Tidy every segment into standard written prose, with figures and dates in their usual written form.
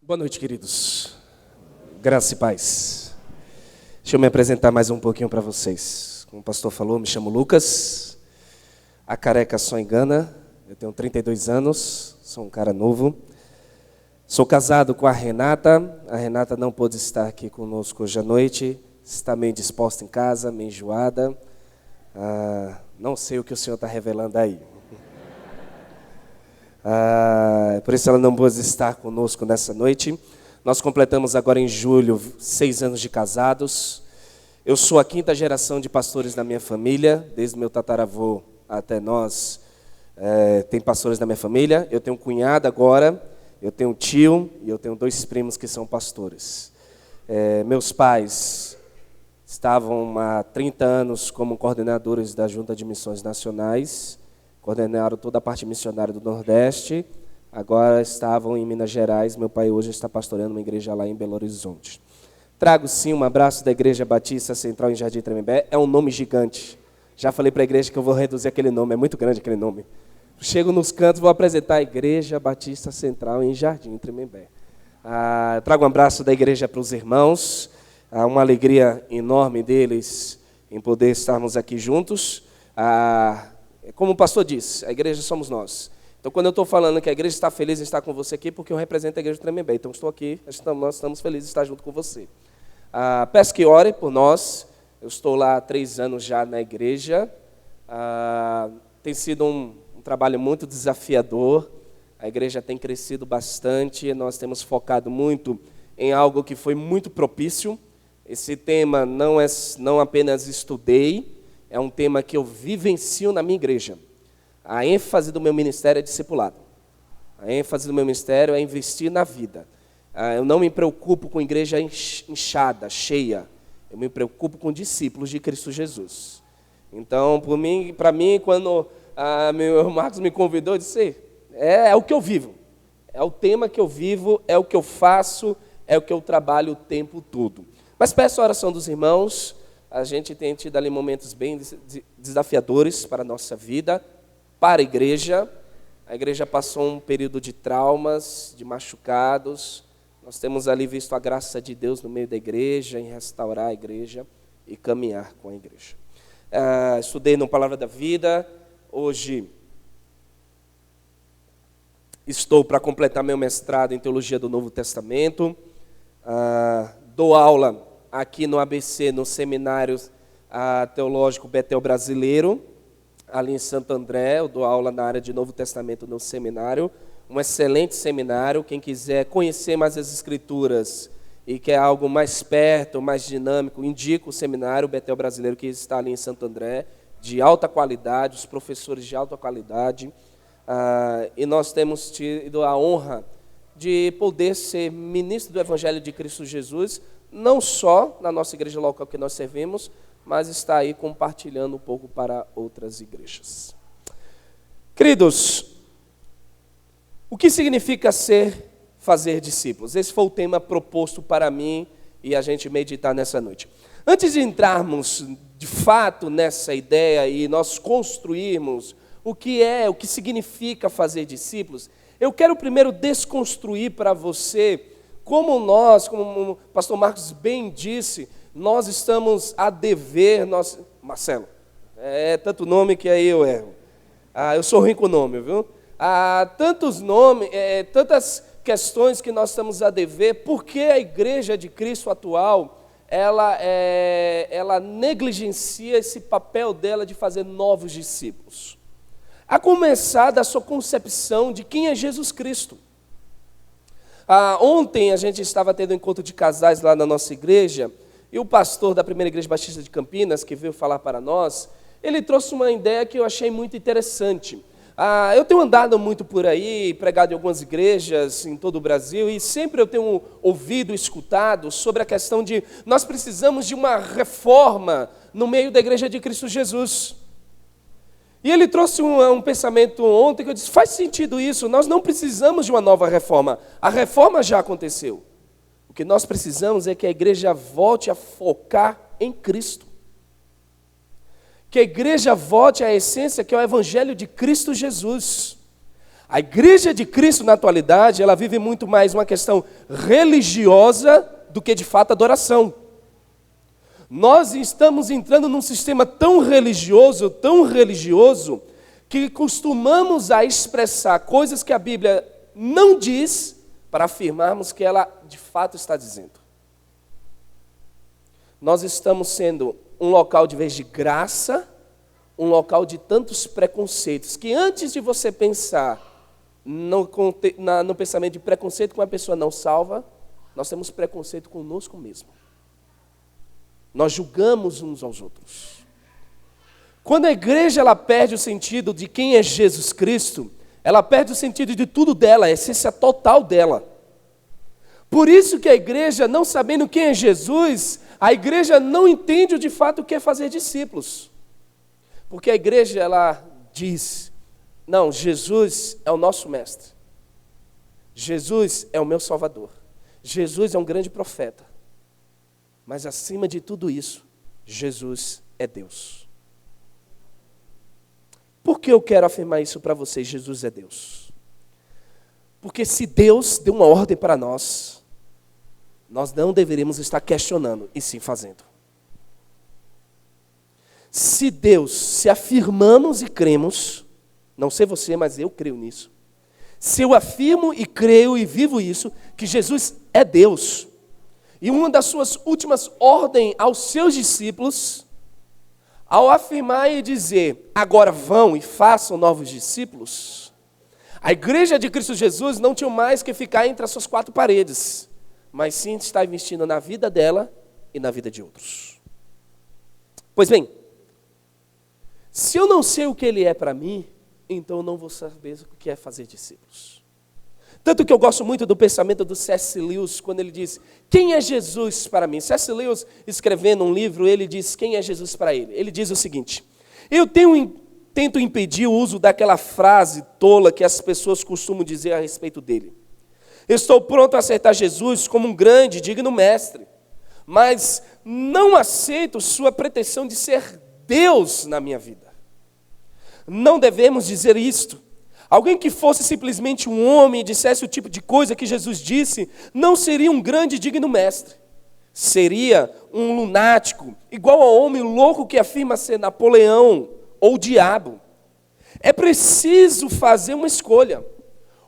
Boa noite, queridos. Graça e paz. Deixa eu me apresentar mais um pouquinho para vocês. Como o pastor falou, me chamo Lucas. A careca só engana. Eu tenho 32 anos, sou um cara novo. Sou casado com a Renata. A Renata não pôde estar aqui conosco hoje à noite. Está meio disposta em casa, meio enjoada. Não sei o que o Senhor está revelando aí. Por isso ela não pôde estar conosco nessa noite. Nós completamos agora em julho 6 anos de casados. Eu sou a 5ª geração de pastores na minha família, desde meu tataravô até nós. Tem pastores na minha família. Eu tenho um cunhado agora, eu tenho um tio e eu tenho 2 primos que são pastores. Meus pais estavam há 30 anos como coordenadores da Junta de Missões Nacionais. Coordenaram toda a parte missionária do Nordeste, agora estavam em Minas Gerais. Meu pai hoje está pastoreando uma igreja lá em Belo Horizonte. Trago sim um abraço da Igreja Batista Central em Jardim Tremembé. É um nome gigante. Já falei para a igreja que eu vou reduzir aquele nome, é muito grande aquele nome. Chego nos cantos, vou apresentar a Igreja Batista Central em Jardim Tremembé. Trago um abraço da igreja para os irmãos, uma alegria enorme deles em poder estarmos aqui juntos. Como o pastor disse, a igreja somos nós. Então, quando eu estou falando que a igreja está feliz em estar com você aqui, porque eu represento a igreja de Tremembé. Então, estou aqui, nós estamos felizes de estar junto com você. Peço que ore por nós. Eu estou lá há 3 anos já na igreja. Tem sido um trabalho muito desafiador. A igreja tem crescido bastante. Nós temos focado muito em algo que foi muito propício. Esse tema não apenas estudei, é um tema que eu vivencio na minha igreja. A ênfase do meu ministério é discipulado. A ênfase do meu ministério é investir na vida. Eu não me preocupo com igreja inchada, cheia. Eu me preocupo com discípulos de Cristo Jesus. Então, para mim, quando meu irmão Marcos me convidou, eu disse, é o que eu vivo. É o tema que eu vivo, é o que eu faço, é o que eu trabalho o tempo todo. Mas peço a oração dos irmãos. A gente tem tido ali momentos bem desafiadores para a nossa vida, para a igreja. A igreja passou um período de traumas, de machucados. Nós temos ali visto a graça de Deus no meio da igreja, em restaurar a igreja e caminhar com a igreja. Estudei no Palavra da Vida. Hoje estou para completar meu mestrado em Teologia do Novo Testamento. Dou aula aqui no ABC, no Seminário Teológico Betel Brasileiro, ali em Santo André. Eu dou aula na área de Novo Testamento no seminário, um excelente seminário. Quem quiser conhecer mais as Escrituras e quer algo mais perto, mais dinâmico, indico o Seminário Betel Brasileiro, que está ali em Santo André, de alta qualidade, os professores de alta qualidade. E nós temos tido a honra de poder ser ministro do Evangelho de Cristo Jesus, não só na nossa igreja local que nós servimos, mas está aí compartilhando um pouco para outras igrejas. Queridos, o que significa fazer discípulos? Esse foi o tema proposto para mim e a gente meditar nessa noite. Antes de entrarmos de fato nessa ideia e nós construirmos o que significa fazer discípulos, eu quero primeiro desconstruir para você como o pastor Marcos bem disse, nós estamos a dever, Marcelo, tanto nome que aí eu erro. Eu sou ruim com o nome, viu? Tantos nomes, tantas questões que nós estamos a dever, porque a igreja de Cristo atual, ela negligencia esse papel dela de fazer novos discípulos. A começar da sua concepção de quem é Jesus Cristo. Ontem a gente estava tendo um encontro de casais lá na nossa igreja, e o pastor da primeira igreja batista de Campinas, que veio falar para nós, ele trouxe uma ideia que eu achei muito interessante. Eu tenho andado muito por aí, pregado em algumas igrejas em todo o Brasil, e sempre eu tenho ouvido, escutado sobre a questão de nós precisamos de uma reforma no meio da igreja de Cristo Jesus. E ele trouxe um pensamento ontem que eu disse, faz sentido isso, nós não precisamos de uma nova reforma, a reforma já aconteceu. O que nós precisamos é que a igreja volte a focar em Cristo. Que a igreja volte à essência que é o Evangelho de Cristo Jesus. A igreja de Cristo na atualidade, ela vive muito mais uma questão religiosa do que de fato adoração. Nós estamos entrando num sistema tão religioso, que costumamos a expressar coisas que a Bíblia não diz para afirmarmos que ela de fato está dizendo. Nós estamos sendo um local de vez de graça, um local de tantos preconceitos, que antes de você pensar no pensamento de preconceito com uma pessoa não salva, nós temos preconceito conosco mesmo. Nós julgamos uns aos outros. Quando a igreja ela perde o sentido de quem é Jesus Cristo, ela perde o sentido de tudo dela, a essência total dela. Por isso que a igreja, não sabendo quem é Jesus, a igreja não entende de fato o que é fazer discípulos. Porque a igreja ela diz: não, Jesus é o nosso mestre. Jesus é o meu Salvador. Jesus é um grande profeta. Mas acima de tudo isso, Jesus é Deus. Por que eu quero afirmar isso para vocês? Jesus é Deus. Porque se Deus deu uma ordem para nós não deveríamos estar questionando, e sim fazendo. Se afirmamos e cremos, não sei você, mas eu creio nisso. Se eu afirmo e creio e vivo isso, que Jesus é Deus, e uma das suas últimas ordens aos seus discípulos, ao afirmar e dizer, agora vão e façam novos discípulos, a igreja de Cristo Jesus não tinha mais que ficar entre as suas quatro paredes, mas sim estar investindo na vida dela e na vida de outros. Pois bem, se eu não sei o que ele é para mim, então eu não vou saber o que é fazer discípulos. Tanto que eu gosto muito do pensamento do C.S. Lewis, quando ele diz, quem é Jesus para mim? C.S. Lewis, escrevendo um livro, ele diz, quem é Jesus para ele? Ele diz o seguinte, eu tento impedir o uso daquela frase tola que as pessoas costumam dizer a respeito dele. Estou pronto a aceitar Jesus como um grande, digno mestre, mas não aceito sua pretensão de ser Deus na minha vida. Não devemos dizer isto. Alguém que fosse simplesmente um homem e dissesse o tipo de coisa que Jesus disse, não seria um grande e digno mestre. Seria um lunático, igual ao homem louco que afirma ser Napoleão ou o diabo. É preciso fazer uma escolha.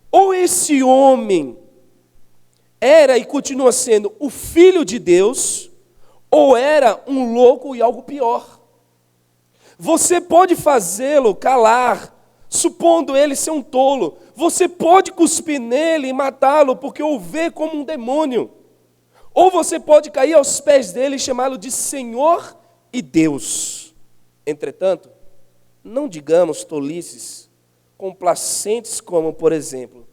Ou esse homem era e continua sendo o Filho de Deus, ou era um louco e algo pior. Você pode fazê-lo calar, supondo ele ser um tolo. Você pode cuspir nele e matá-lo, porque o vê como um demônio. Ou você pode cair aos pés dele e chamá-lo de Senhor e Deus. Entretanto, não digamos tolices complacentes como, por exemplo,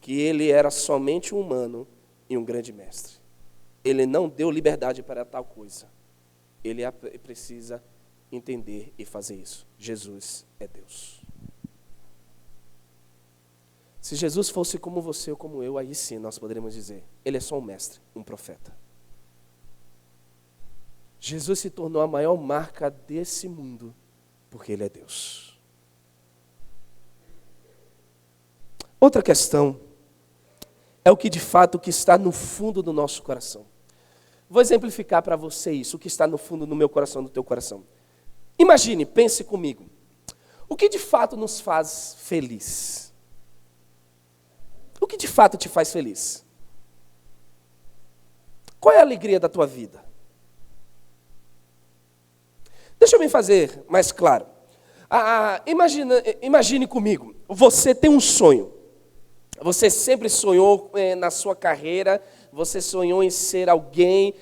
que ele era somente um humano e um grande mestre. Ele não deu liberdade para tal coisa. Ele precisa entender e fazer isso. Jesus é Deus. Se Jesus fosse como você ou como eu, aí sim nós poderíamos dizer, ele é só um mestre, um profeta. Jesus se tornou a maior marca desse mundo, porque ele é Deus. Outra questão é o que de fato que está no fundo do nosso coração. Vou exemplificar para você isso, o que está no fundo do meu coração, do teu coração. Imagine, pense comigo, o que de fato nos faz feliz? O que de fato te faz feliz? Qual é a alegria da tua vida? Deixa eu me fazer mais claro. Imagine comigo, você tem um sonho. Você sempre sonhou na sua carreira, você sonhou em ser alguém,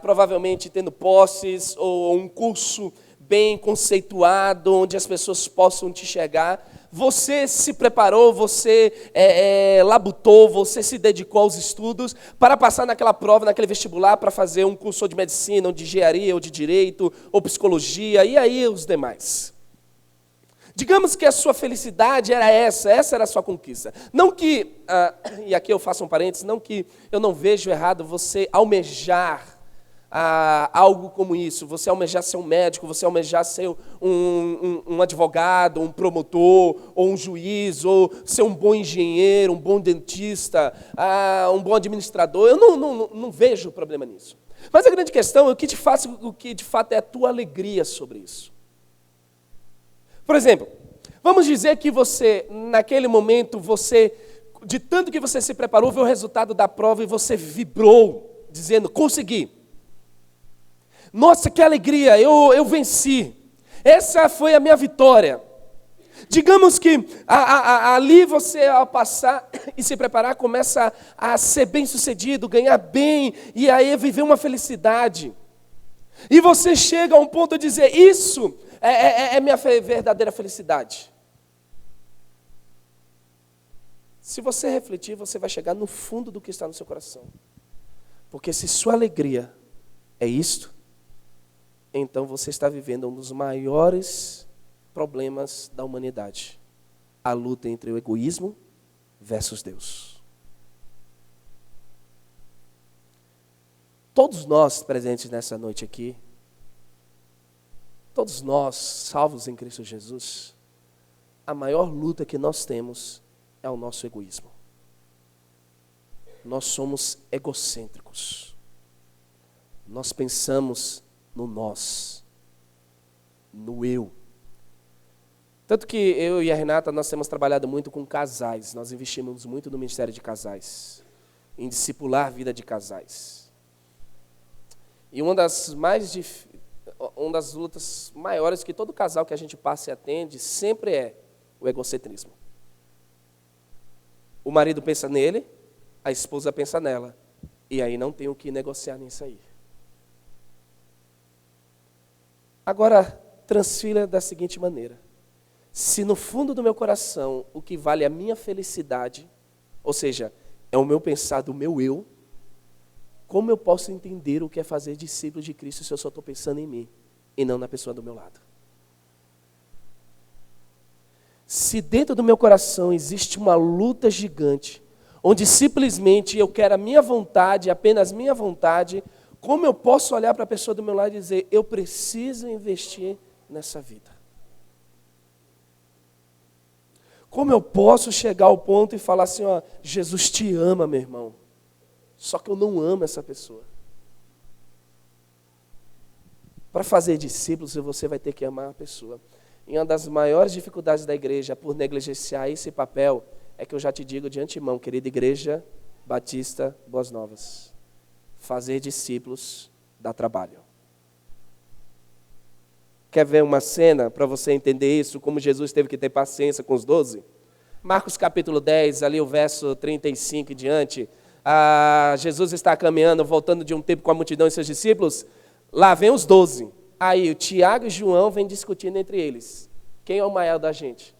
provavelmente tendo posses ou um curso bem conceituado, onde as pessoas possam te enxergar. Você se preparou, você labutou, você se dedicou aos estudos para passar naquela prova, naquele vestibular, para fazer um curso de medicina, ou de engenharia, ou de direito, ou psicologia, e aí os demais. Digamos que a sua felicidade era essa era a sua conquista. Não que, e aqui eu faço um parênteses, não que eu não vejo errado você almejar algo como isso, você almejar ser um médico, você almejar ser um advogado, um promotor, ou um juiz, ou ser um bom engenheiro, um bom dentista, um bom administrador, eu não vejo problema nisso. Mas a grande questão é o que de fato é a tua alegria sobre isso. Por exemplo, vamos dizer que você, naquele momento, de tanto que você se preparou, viu o resultado da prova e você vibrou, dizendo, consegui. Nossa, que alegria, eu venci. Essa foi a minha vitória. Digamos que ali você, ao passar e se preparar, começa a ser bem-sucedido, ganhar bem, e aí viver uma felicidade. E você chega a um ponto de dizer, isso é minha verdadeira felicidade. Se você refletir, você vai chegar no fundo do que está no seu coração. Porque se sua alegria é isto, então você está vivendo um dos maiores problemas da humanidade. A luta entre o egoísmo versus Deus. Todos nós presentes nessa noite aqui, todos nós salvos em Cristo Jesus, a maior luta que nós temos é o nosso egoísmo. Nós somos egocêntricos. Nós pensamos no nós, no eu. Tanto que eu e a Renata, nós temos trabalhado muito com casais. Nós investimos muito no Ministério de Casais, em discipular a vida de casais. E uma das lutas maiores que todo casal que a gente passa e atende sempre é o egocentrismo. O marido pensa nele, a esposa pensa nela. E aí não tem o que negociar nisso aí. Agora, transfira da seguinte maneira. Se no fundo do meu coração o que vale é a minha felicidade, ou seja, é o meu pensar do meu eu, como eu posso entender o que é fazer discípulo de Cristo se eu só estou pensando em mim e não na pessoa do meu lado? Se dentro do meu coração existe uma luta gigante, onde simplesmente eu quero a minha vontade, apenas minha vontade, como eu posso olhar para a pessoa do meu lado e dizer, eu preciso investir nessa vida? Como eu posso chegar ao ponto e falar assim, ó, Jesus te ama, meu irmão, só que eu não amo essa pessoa. Para fazer discípulos, você vai ter que amar a pessoa. E uma das maiores dificuldades da igreja por negligenciar esse papel é que eu já te digo de antemão, querida Igreja Batista Boas Novas, fazer discípulos dá trabalho. Quer ver uma cena para você entender isso, como Jesus teve que ter paciência com os 12? Marcos capítulo 10, ali o verso 35 e diante, Jesus está caminhando, voltando de um tempo com a multidão e seus discípulos, lá vem os 12. Aí o Tiago e João vêm discutindo entre eles. Quem é o maior da gente?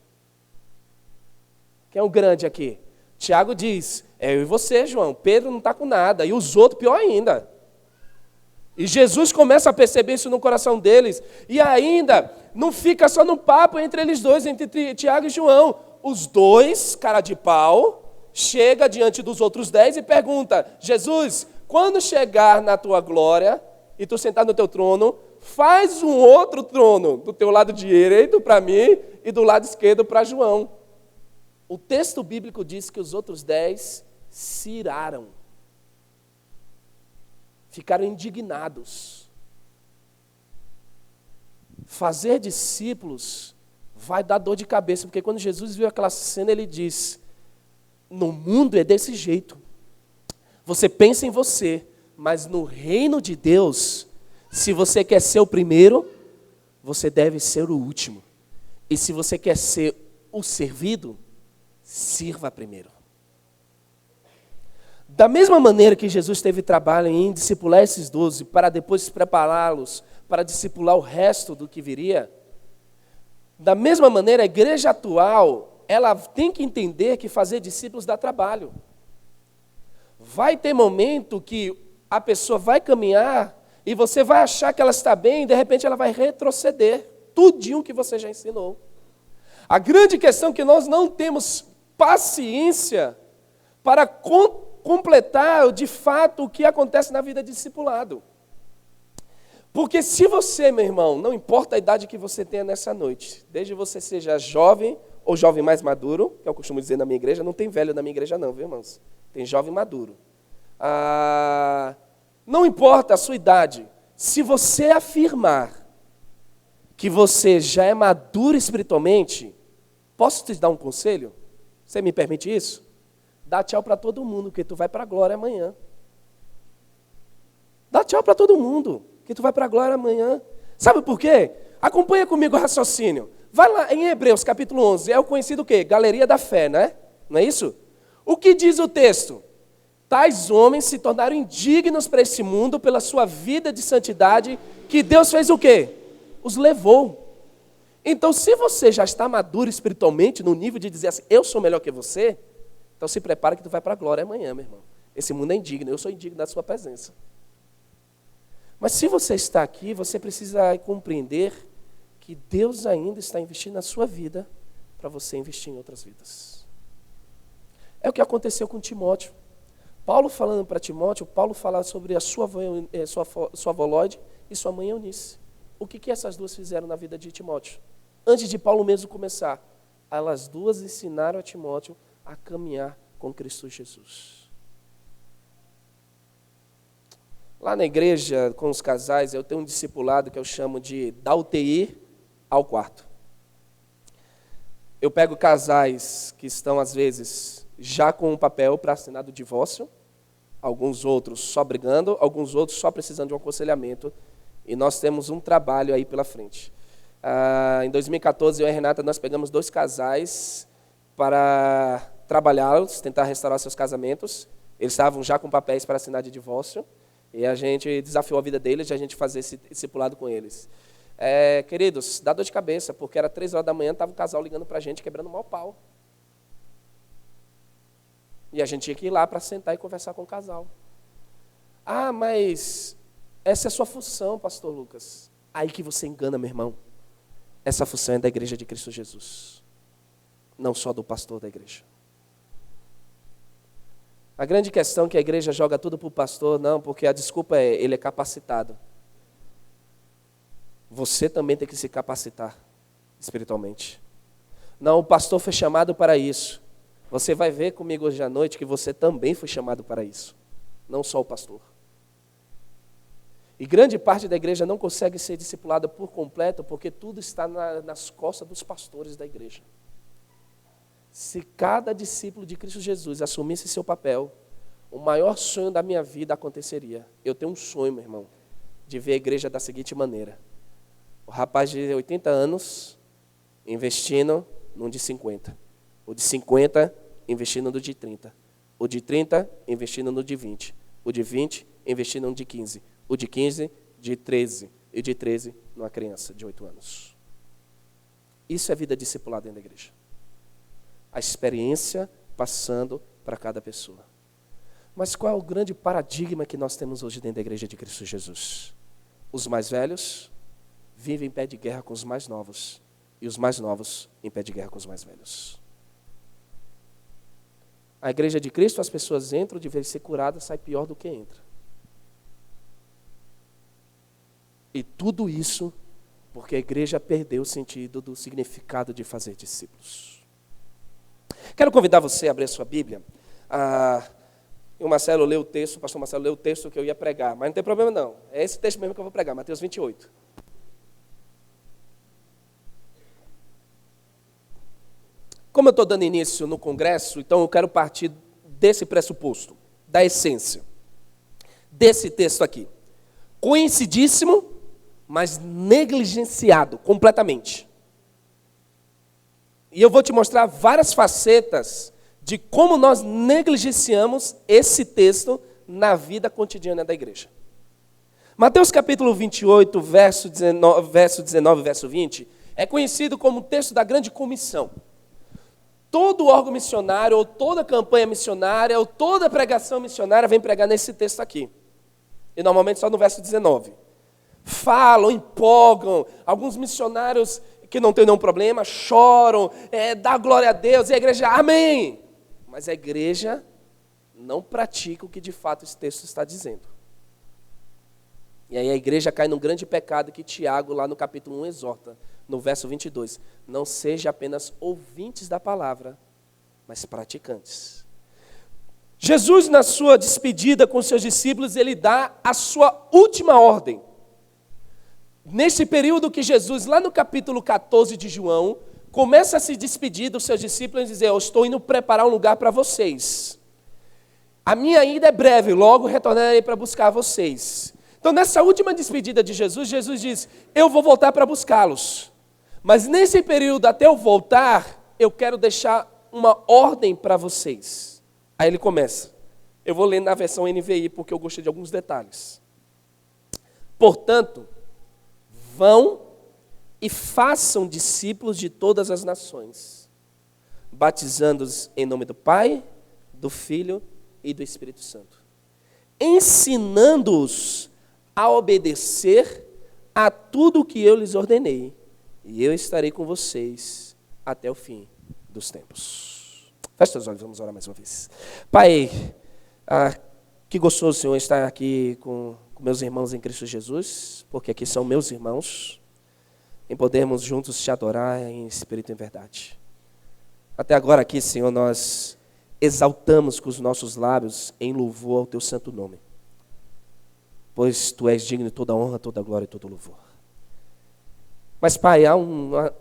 Quem é o grande aqui? Tiago diz, é eu e você, João. Pedro não está com nada. E os outros, pior ainda. E Jesus começa a perceber isso no coração deles. E ainda, não fica só no papo entre eles dois, entre Tiago e João. Os dois, cara de pau, chega diante dos outros 10 e pergunta, Jesus, quando chegar na tua glória e tu sentar no teu trono, faz um outro trono do teu lado direito para mim e do lado esquerdo para João. O texto bíblico diz que os outros 10 se iraram. Ficaram indignados. Fazer discípulos vai dar dor de cabeça, porque quando Jesus viu aquela cena, ele diz, no mundo é desse jeito. Você pensa em você, mas no reino de Deus, se você quer ser o primeiro, você deve ser o último. E se você quer ser o servido, sirva primeiro. Da mesma maneira que Jesus teve trabalho em discipular esses 12, para depois prepará-los para discipular o resto do que viria, da mesma maneira a igreja atual, ela tem que entender que fazer discípulos dá trabalho. Vai ter momento que a pessoa vai caminhar e você vai achar que ela está bem e de repente ela vai retroceder tudinho que você já ensinou. A grande questão é que nós não temos paciência para completar de fato o que acontece na vida de discipulado. Porque se você, meu irmão, não importa a idade que você tenha nessa noite, desde você seja jovem ou jovem mais maduro, que eu costumo dizer na minha igreja, não tem velho na minha igreja não, viu, irmãos? Tem jovem maduro. Não importa a sua idade, se você afirmar que você já é maduro espiritualmente, posso te dar um conselho? Você me permite isso? Dá tchau para todo mundo, que tu vai para a glória amanhã. Dá tchau para todo mundo, que tu vai para a glória amanhã. Sabe por quê? Acompanha comigo o raciocínio. Vai lá em Hebreus capítulo 11, é o conhecido o quê? Galeria da fé, né? Não é isso? O que diz o texto? Tais homens se tornaram indignos para esse mundo pela sua vida de santidade, que Deus fez o quê? Os levou. Então, se você já está maduro espiritualmente, no nível de dizer assim, eu sou melhor que você, então se prepara que tu vai para a glória amanhã, meu irmão. Esse mundo é indigno, eu sou indigno da sua presença. Mas se você está aqui, você precisa compreender que Deus ainda está investindo na sua vida para você investir em outras vidas. É o que aconteceu com Timóteo. Paulo falando para Timóteo, Paulo fala sobre a sua avó Lóide e sua mãe Eunice. O que essas duas fizeram na vida de Timóteo? Antes de Paulo mesmo começar, elas duas ensinaram a Timóteo a caminhar com Cristo Jesus. Lá na igreja, com os casais, eu tenho um discipulado que eu chamo de da UTI ao quarto. Eu pego casais que estão, às vezes, já com um papel para assinar do divórcio, alguns outros só brigando, alguns outros só precisando de um aconselhamento, e nós temos um trabalho aí pela frente. Em 2014, eu e a Renata, nós pegamos 2 casais para trabalhá-los, tentar restaurar seus casamentos. Eles estavam já com papéis para assinar de divórcio, e a gente desafiou a vida deles de a gente fazer esse discipulado com eles. Queridos, dá dor de cabeça, porque era 3 horas da manhã, estava o casal ligando para a gente, quebrando o maior pau. E a gente tinha que ir lá para sentar e conversar com o casal. Mas essa é a sua função, pastor Lucas. Aí que você engana, meu irmão. Essa função é da igreja de Cristo Jesus, não só do pastor da igreja. A grande questão é que a igreja joga tudo para o pastor, não, porque a desculpa é, ele é capacitado. Você também tem que se capacitar espiritualmente. Não, o pastor foi chamado para isso. Você vai ver comigo hoje à noite que você também foi chamado para isso, não só o pastor. E grande parte da igreja não consegue ser discipulada por completo, porque tudo está nas costas dos pastores da igreja. Se cada discípulo de Cristo Jesus assumisse seu papel, o maior sonho da minha vida aconteceria. Eu tenho um sonho, meu irmão, de ver a igreja da seguinte maneira. O rapaz de 80 anos investindo num de 50. O de 50 investindo no de 30. O de 30 investindo no de 20. O de 20 investindo no de 15. O de 15, de 13. E de 13, numa criança de 8 anos. Isso é vida discipulada dentro da igreja. A experiência passando para cada pessoa. Mas qual é o grande paradigma que nós temos hoje dentro da igreja de Cristo Jesus? Os mais velhos vivem em pé de guerra com os mais novos. E os mais novos em pé de guerra com os mais velhos. A igreja de Cristo, as pessoas entram, de vez de ser curadas, sai pior do que entra. E tudo isso porque a igreja perdeu o sentido do significado de fazer discípulos. Quero convidar você a abrir a sua Bíblia. O Marcelo leu o texto, o pastor Marcelo leu o texto que eu ia pregar, mas não tem problema não. É esse texto mesmo que eu vou pregar, Mateus 28. Como eu estou dando início no congresso, então eu quero partir desse pressuposto, da essência, desse texto aqui. Conhecidíssimo, mas negligenciado completamente. E eu vou te mostrar várias facetas de como nós negligenciamos esse texto na vida cotidiana da igreja. Mateus capítulo 28, verso 19, verso 20, é conhecido como o texto da grande comissão. Todo órgão missionário, ou toda campanha missionária, ou toda pregação missionária vem pregar nesse texto aqui. E normalmente só no verso 19. Falam, empolgam, alguns missionários que não tem nenhum problema, choram, dá glória a Deus, e a igreja, amém. Mas a igreja não pratica o que de fato esse texto está dizendo. E aí a igreja cai num grande pecado que Tiago, lá no capítulo 1, exorta, no verso 22. Não seja apenas ouvintes da palavra, mas praticantes. Jesus, na sua despedida com seus discípulos, ele dá a sua última ordem. Nesse período que Jesus, lá no capítulo 14 de João, começa a se despedir dos seus discípulos e dizer: eu estou indo preparar um lugar para vocês. A minha ida é breve, logo retornarei para buscar vocês. Então, nessa última despedida de Jesus, Jesus diz: eu vou voltar para buscá-los. Mas nesse período, até eu voltar, eu quero deixar uma ordem para vocês. Aí ele começa. Eu vou ler na versão NVI, porque eu gostei de alguns detalhes. Portanto, vão e façam discípulos de todas as nações, batizando-os em nome do Pai, do Filho e do Espírito Santo, ensinando-os a obedecer a tudo o que eu lhes ordenei, e eu estarei com vocês até o fim dos tempos. Feche os olhos, vamos orar mais uma vez. Pai, que gostoso, Senhor, estar aqui com meus irmãos em Cristo Jesus, porque aqui são meus irmãos, em podermos juntos te adorar em espírito e em verdade. Até agora aqui, Senhor, nós exaltamos com os nossos lábios em louvor ao teu santo nome, pois tu és digno de toda honra, toda glória e todo louvor. Mas, Pai,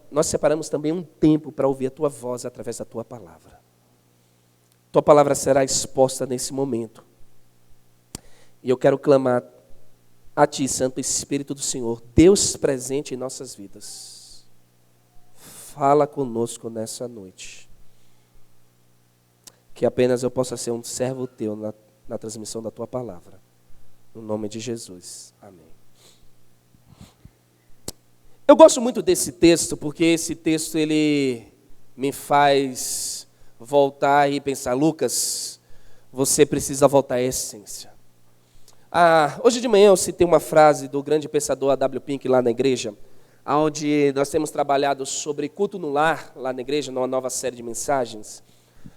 nós separamos também um tempo para ouvir a tua voz através da tua palavra. Tua palavra será exposta nesse momento. E eu quero clamar a Ti, Santo Espírito do Senhor, Deus presente em nossas vidas. Fala conosco nessa noite. Que apenas eu possa ser um servo Teu na transmissão da Tua palavra. No nome de Jesus. Amém. Eu gosto muito desse texto, porque esse texto ele me faz voltar e pensar: Lucas, você precisa voltar à essência. Hoje de manhã eu citei uma frase do grande pensador A.W. Pink lá na igreja, onde nós temos trabalhado sobre culto no lar, lá na igreja, numa nova série de mensagens,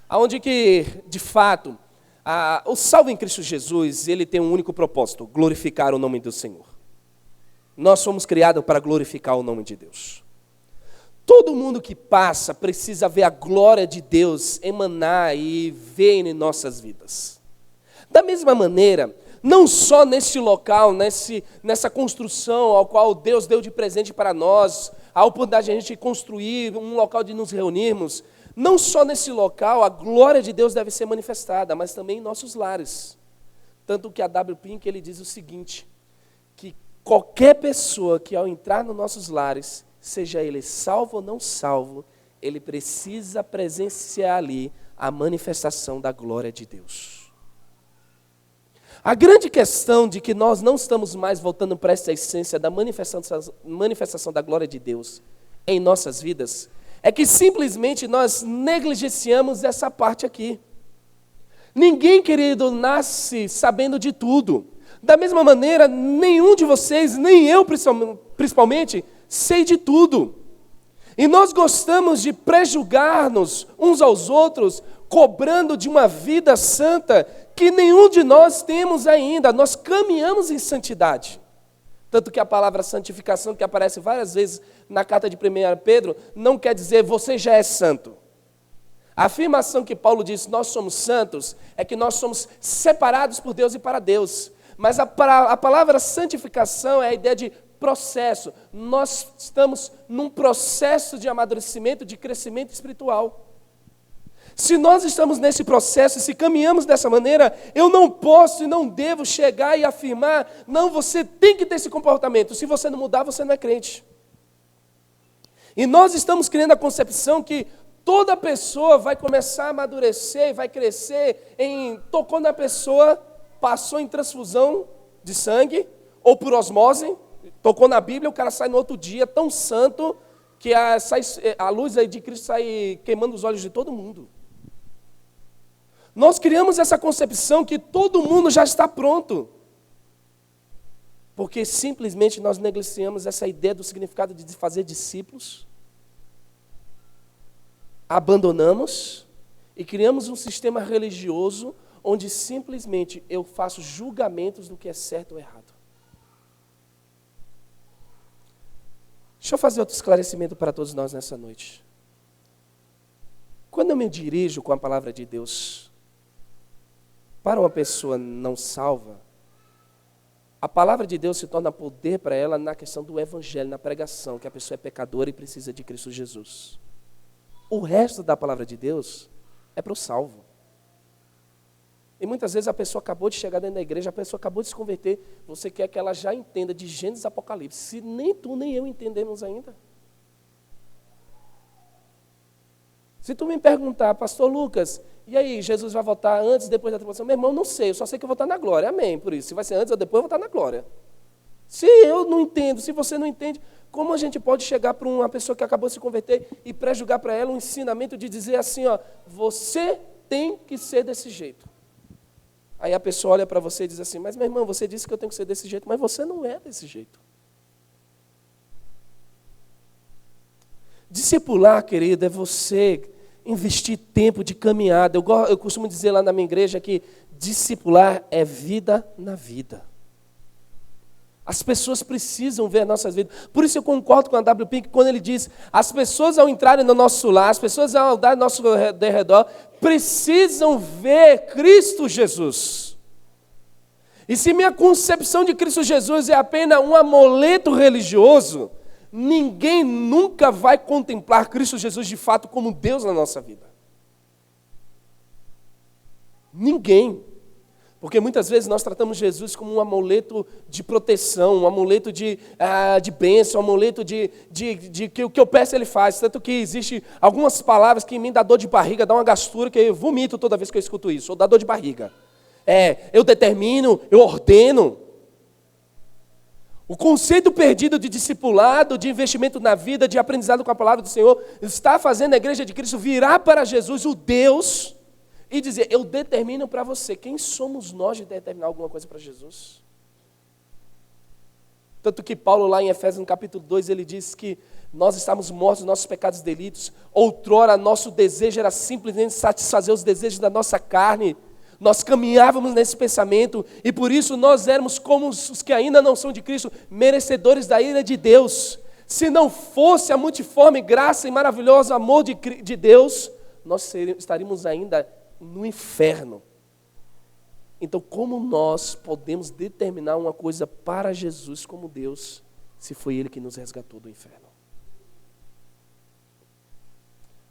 onde que, de fato, o salvo em Cristo Jesus, ele tem um único propósito: glorificar o nome do Senhor. Nós fomos criados para glorificar o nome de Deus. Todo mundo que passa precisa ver a glória de Deus emanar e ver em nossas vidas. Da mesma maneira, não só neste local, nessa construção ao qual Deus deu de presente para nós, a oportunidade de a gente construir um local de nos reunirmos, não só nesse local a glória de Deus deve ser manifestada, mas também em nossos lares. Tanto que a W. Pink ele diz o seguinte, que qualquer pessoa que ao entrar nos nossos lares, seja ele salvo ou não salvo, ele precisa presenciar ali a manifestação da glória de Deus. A grande questão de que nós não estamos mais voltando para essa essência da manifestação da glória de Deus em nossas vidas, é que simplesmente nós negligenciamos essa parte aqui. Ninguém, querido, nasce sabendo de tudo. Da mesma maneira, nenhum de vocês, nem eu principalmente, sei de tudo. E nós gostamos de prejulgar-nos uns aos outros, cobrando de uma vida santa que nenhum de nós temos ainda. Nós caminhamos em santidade. Tanto que a palavra santificação, que aparece várias vezes na carta de 1 Pedro, não quer dizer você já é santo. A afirmação que Paulo diz, nós somos santos, é que nós somos separados por Deus e para Deus. Mas a palavra santificação é a ideia de processo. Nós estamos num processo de amadurecimento, de crescimento espiritual. Se nós estamos nesse processo, se caminhamos dessa maneira, eu não posso e não devo chegar e afirmar, não, você tem que ter esse comportamento. Se você não mudar, você não é crente. E nós estamos criando a concepção que toda pessoa vai começar a amadurecer, vai crescer, tocou na pessoa, passou em transfusão de sangue, ou por osmose, tocou na Bíblia, o cara sai no outro dia tão santo, que a luz aí de Cristo sai queimando os olhos de todo mundo. Nós criamos essa concepção que todo mundo já está pronto, porque simplesmente nós negligenciamos essa ideia do significado de fazer discípulos, abandonamos e criamos um sistema religioso onde simplesmente eu faço julgamentos do que é certo ou errado. Deixa eu fazer outro esclarecimento para todos nós nessa noite. Quando eu me dirijo com a palavra de Deus para uma pessoa não salva, a palavra de Deus se torna poder para ela na questão do evangelho, na pregação, que a pessoa é pecadora e precisa de Cristo Jesus. O resto da palavra de Deus é para o salvo. E muitas vezes a pessoa acabou de chegar dentro da igreja, a pessoa acabou de se converter, você quer que ela já entenda de Gênesis e Apocalipse, se nem tu nem eu entendemos ainda. Se tu me perguntar, pastor Lucas, e aí, Jesus vai voltar antes, depois da tribulação? Meu irmão, não sei, eu só sei que eu vou estar na glória, amém, por isso. Se vai ser antes ou depois, eu vou estar na glória. Se eu não entendo, se você não entende, como a gente pode chegar para uma pessoa que acabou de se converter e pré-julgar para ela um ensinamento de dizer assim, ó, você tem que ser desse jeito. Aí a pessoa olha para você e diz assim, mas meu irmão, você disse que eu tenho que ser desse jeito, mas você não é desse jeito. Discipular, querido, é você investir tempo de caminhada. Eu costumo dizer lá na minha igreja que discipular é vida na vida. As pessoas precisam ver as nossas vidas. Por isso eu concordo com a W. Pink quando ele diz, as pessoas ao entrarem no nosso lar, as pessoas ao andar no nosso redor, precisam ver Cristo Jesus. E se minha concepção de Cristo Jesus é apenas um amuleto religioso, ninguém nunca vai contemplar Cristo Jesus de fato como Deus na nossa vida. Ninguém. Porque muitas vezes nós tratamos Jesus como um amuleto de proteção, um amuleto de bênção, um amuleto de que o que eu peço ele faz. Tanto que existe algumas palavras que em mim dá dor de barriga, dá uma gastura, que eu vomito toda vez que eu escuto isso, ou dá dor de barriga. Eu determino, eu ordeno. O conceito perdido de discipulado, de investimento na vida, de aprendizado com a palavra do Senhor, está fazendo a igreja de Cristo virar para Jesus, o Deus, e dizer, eu determino para você. Quem somos nós de determinar alguma coisa para Jesus? Tanto que Paulo lá em Efésios, no capítulo 2, ele diz que nós estávamos mortos nos nossos pecados e delitos. Outrora, nosso desejo era simplesmente satisfazer os desejos da nossa carne. Nós caminhávamos nesse pensamento e por isso nós éramos como os que ainda não são de Cristo, merecedores da ira de Deus. Se não fosse a multiforme graça e maravilhoso amor de Deus, nós estaríamos ainda no inferno. Então, como nós podemos determinar uma coisa para Jesus como Deus, se foi Ele que nos resgatou do inferno?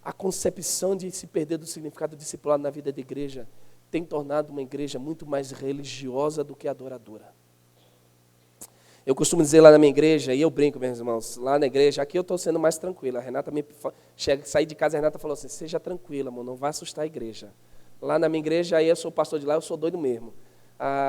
A concepção de se perder do significado discipulado na vida da igreja tem tornado uma igreja muito mais religiosa do que adoradora. Eu costumo dizer lá na minha igreja, e eu brinco, meus irmãos, lá na igreja, aqui eu estou sendo mais tranquila. A Renata saí de casa, a Renata falou assim, seja tranquila, amor, não vai assustar a igreja. Lá na minha igreja, aí eu sou pastor de lá, eu sou doido mesmo.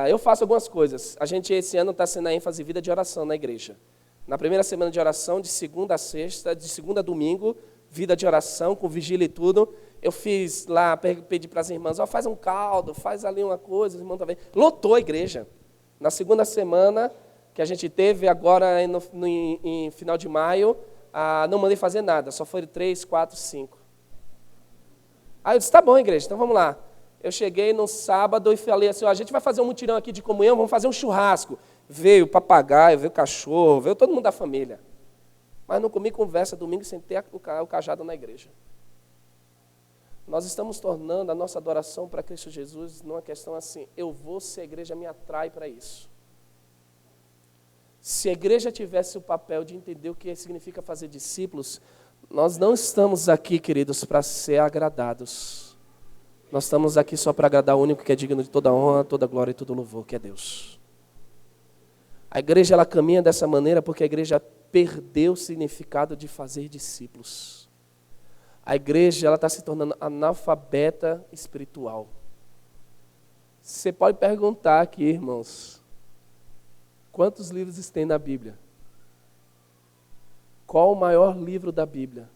Eu faço algumas coisas. A gente, esse ano, está sendo a ênfase vida de oração na igreja. Na primeira semana de oração, de segunda a sexta, de segunda a domingo, vida de oração, com vigília e tudo. Eu fiz lá, pedi para as irmãs, faz um caldo, faz ali uma coisa, os irmãos também. Lotou a igreja. Na segunda semana que a gente teve, agora em final de maio, não mandei fazer nada, só foram 3, 4, 5. Aí eu disse, tá bom, igreja, então vamos lá. Eu cheguei no sábado e falei assim, a gente vai fazer um mutirão aqui de comunhão, vamos fazer um churrasco. Veio o papagaio, veio o cachorro, veio todo mundo da família. Mas não comi conversa domingo sem ter o cajado na igreja. Nós estamos tornando a nossa adoração para Cristo Jesus numa questão assim, eu vou se a igreja me atrai para isso. Se a igreja tivesse o papel de entender o que significa fazer discípulos, nós não estamos aqui, queridos, para ser agradados. Nós estamos aqui só para agradar o único que é digno de toda honra, toda glória e todo louvor, que é Deus. A igreja, ela caminha dessa maneira porque a igreja perdeu o significado de fazer discípulos. A igreja, ela está se tornando analfabeta espiritual. Você pode perguntar aqui, irmãos, quantos livros tem na Bíblia? Qual o maior livro da Bíblia?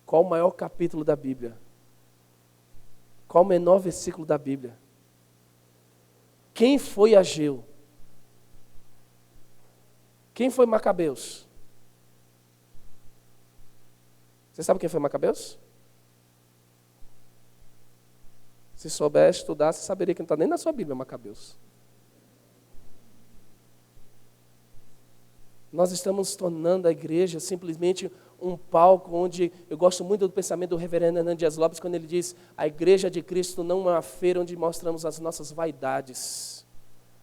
Qual o maior capítulo da Bíblia? Qual o menor versículo da Bíblia? Quem foi Ageu? Quem foi Macabeus? Você sabe quem foi Macabeus? Se souber estudar, você saberia que não está nem na sua Bíblia, Macabeus. Nós estamos tornando a igreja simplesmente um palco onde, eu gosto muito do pensamento do reverendo Hernando Dias Lopes, quando ele diz, a igreja de Cristo não é uma feira onde mostramos as nossas vaidades.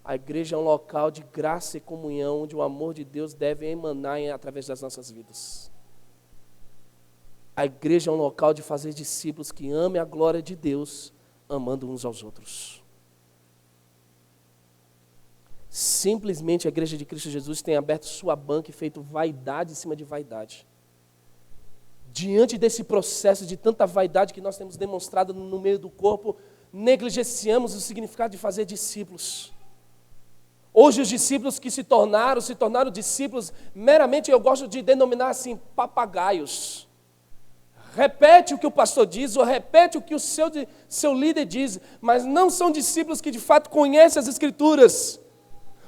A igreja é um local de graça e comunhão, onde o amor de Deus deve emanar através das nossas vidas. A igreja é um local de fazer discípulos que amem a glória de Deus, amando uns aos outros. Simplesmente a igreja de Cristo Jesus tem aberto sua banca e feito vaidade em cima de vaidade. Diante desse processo de tanta vaidade que nós temos demonstrado no meio do corpo, negligenciamos o significado de fazer discípulos. Hoje os discípulos que se tornaram discípulos, meramente eu gosto de denominar assim, papagaios. Repete o que o pastor diz, ou repete o que o seu líder diz, mas não são discípulos que de fato conhecem as Escrituras.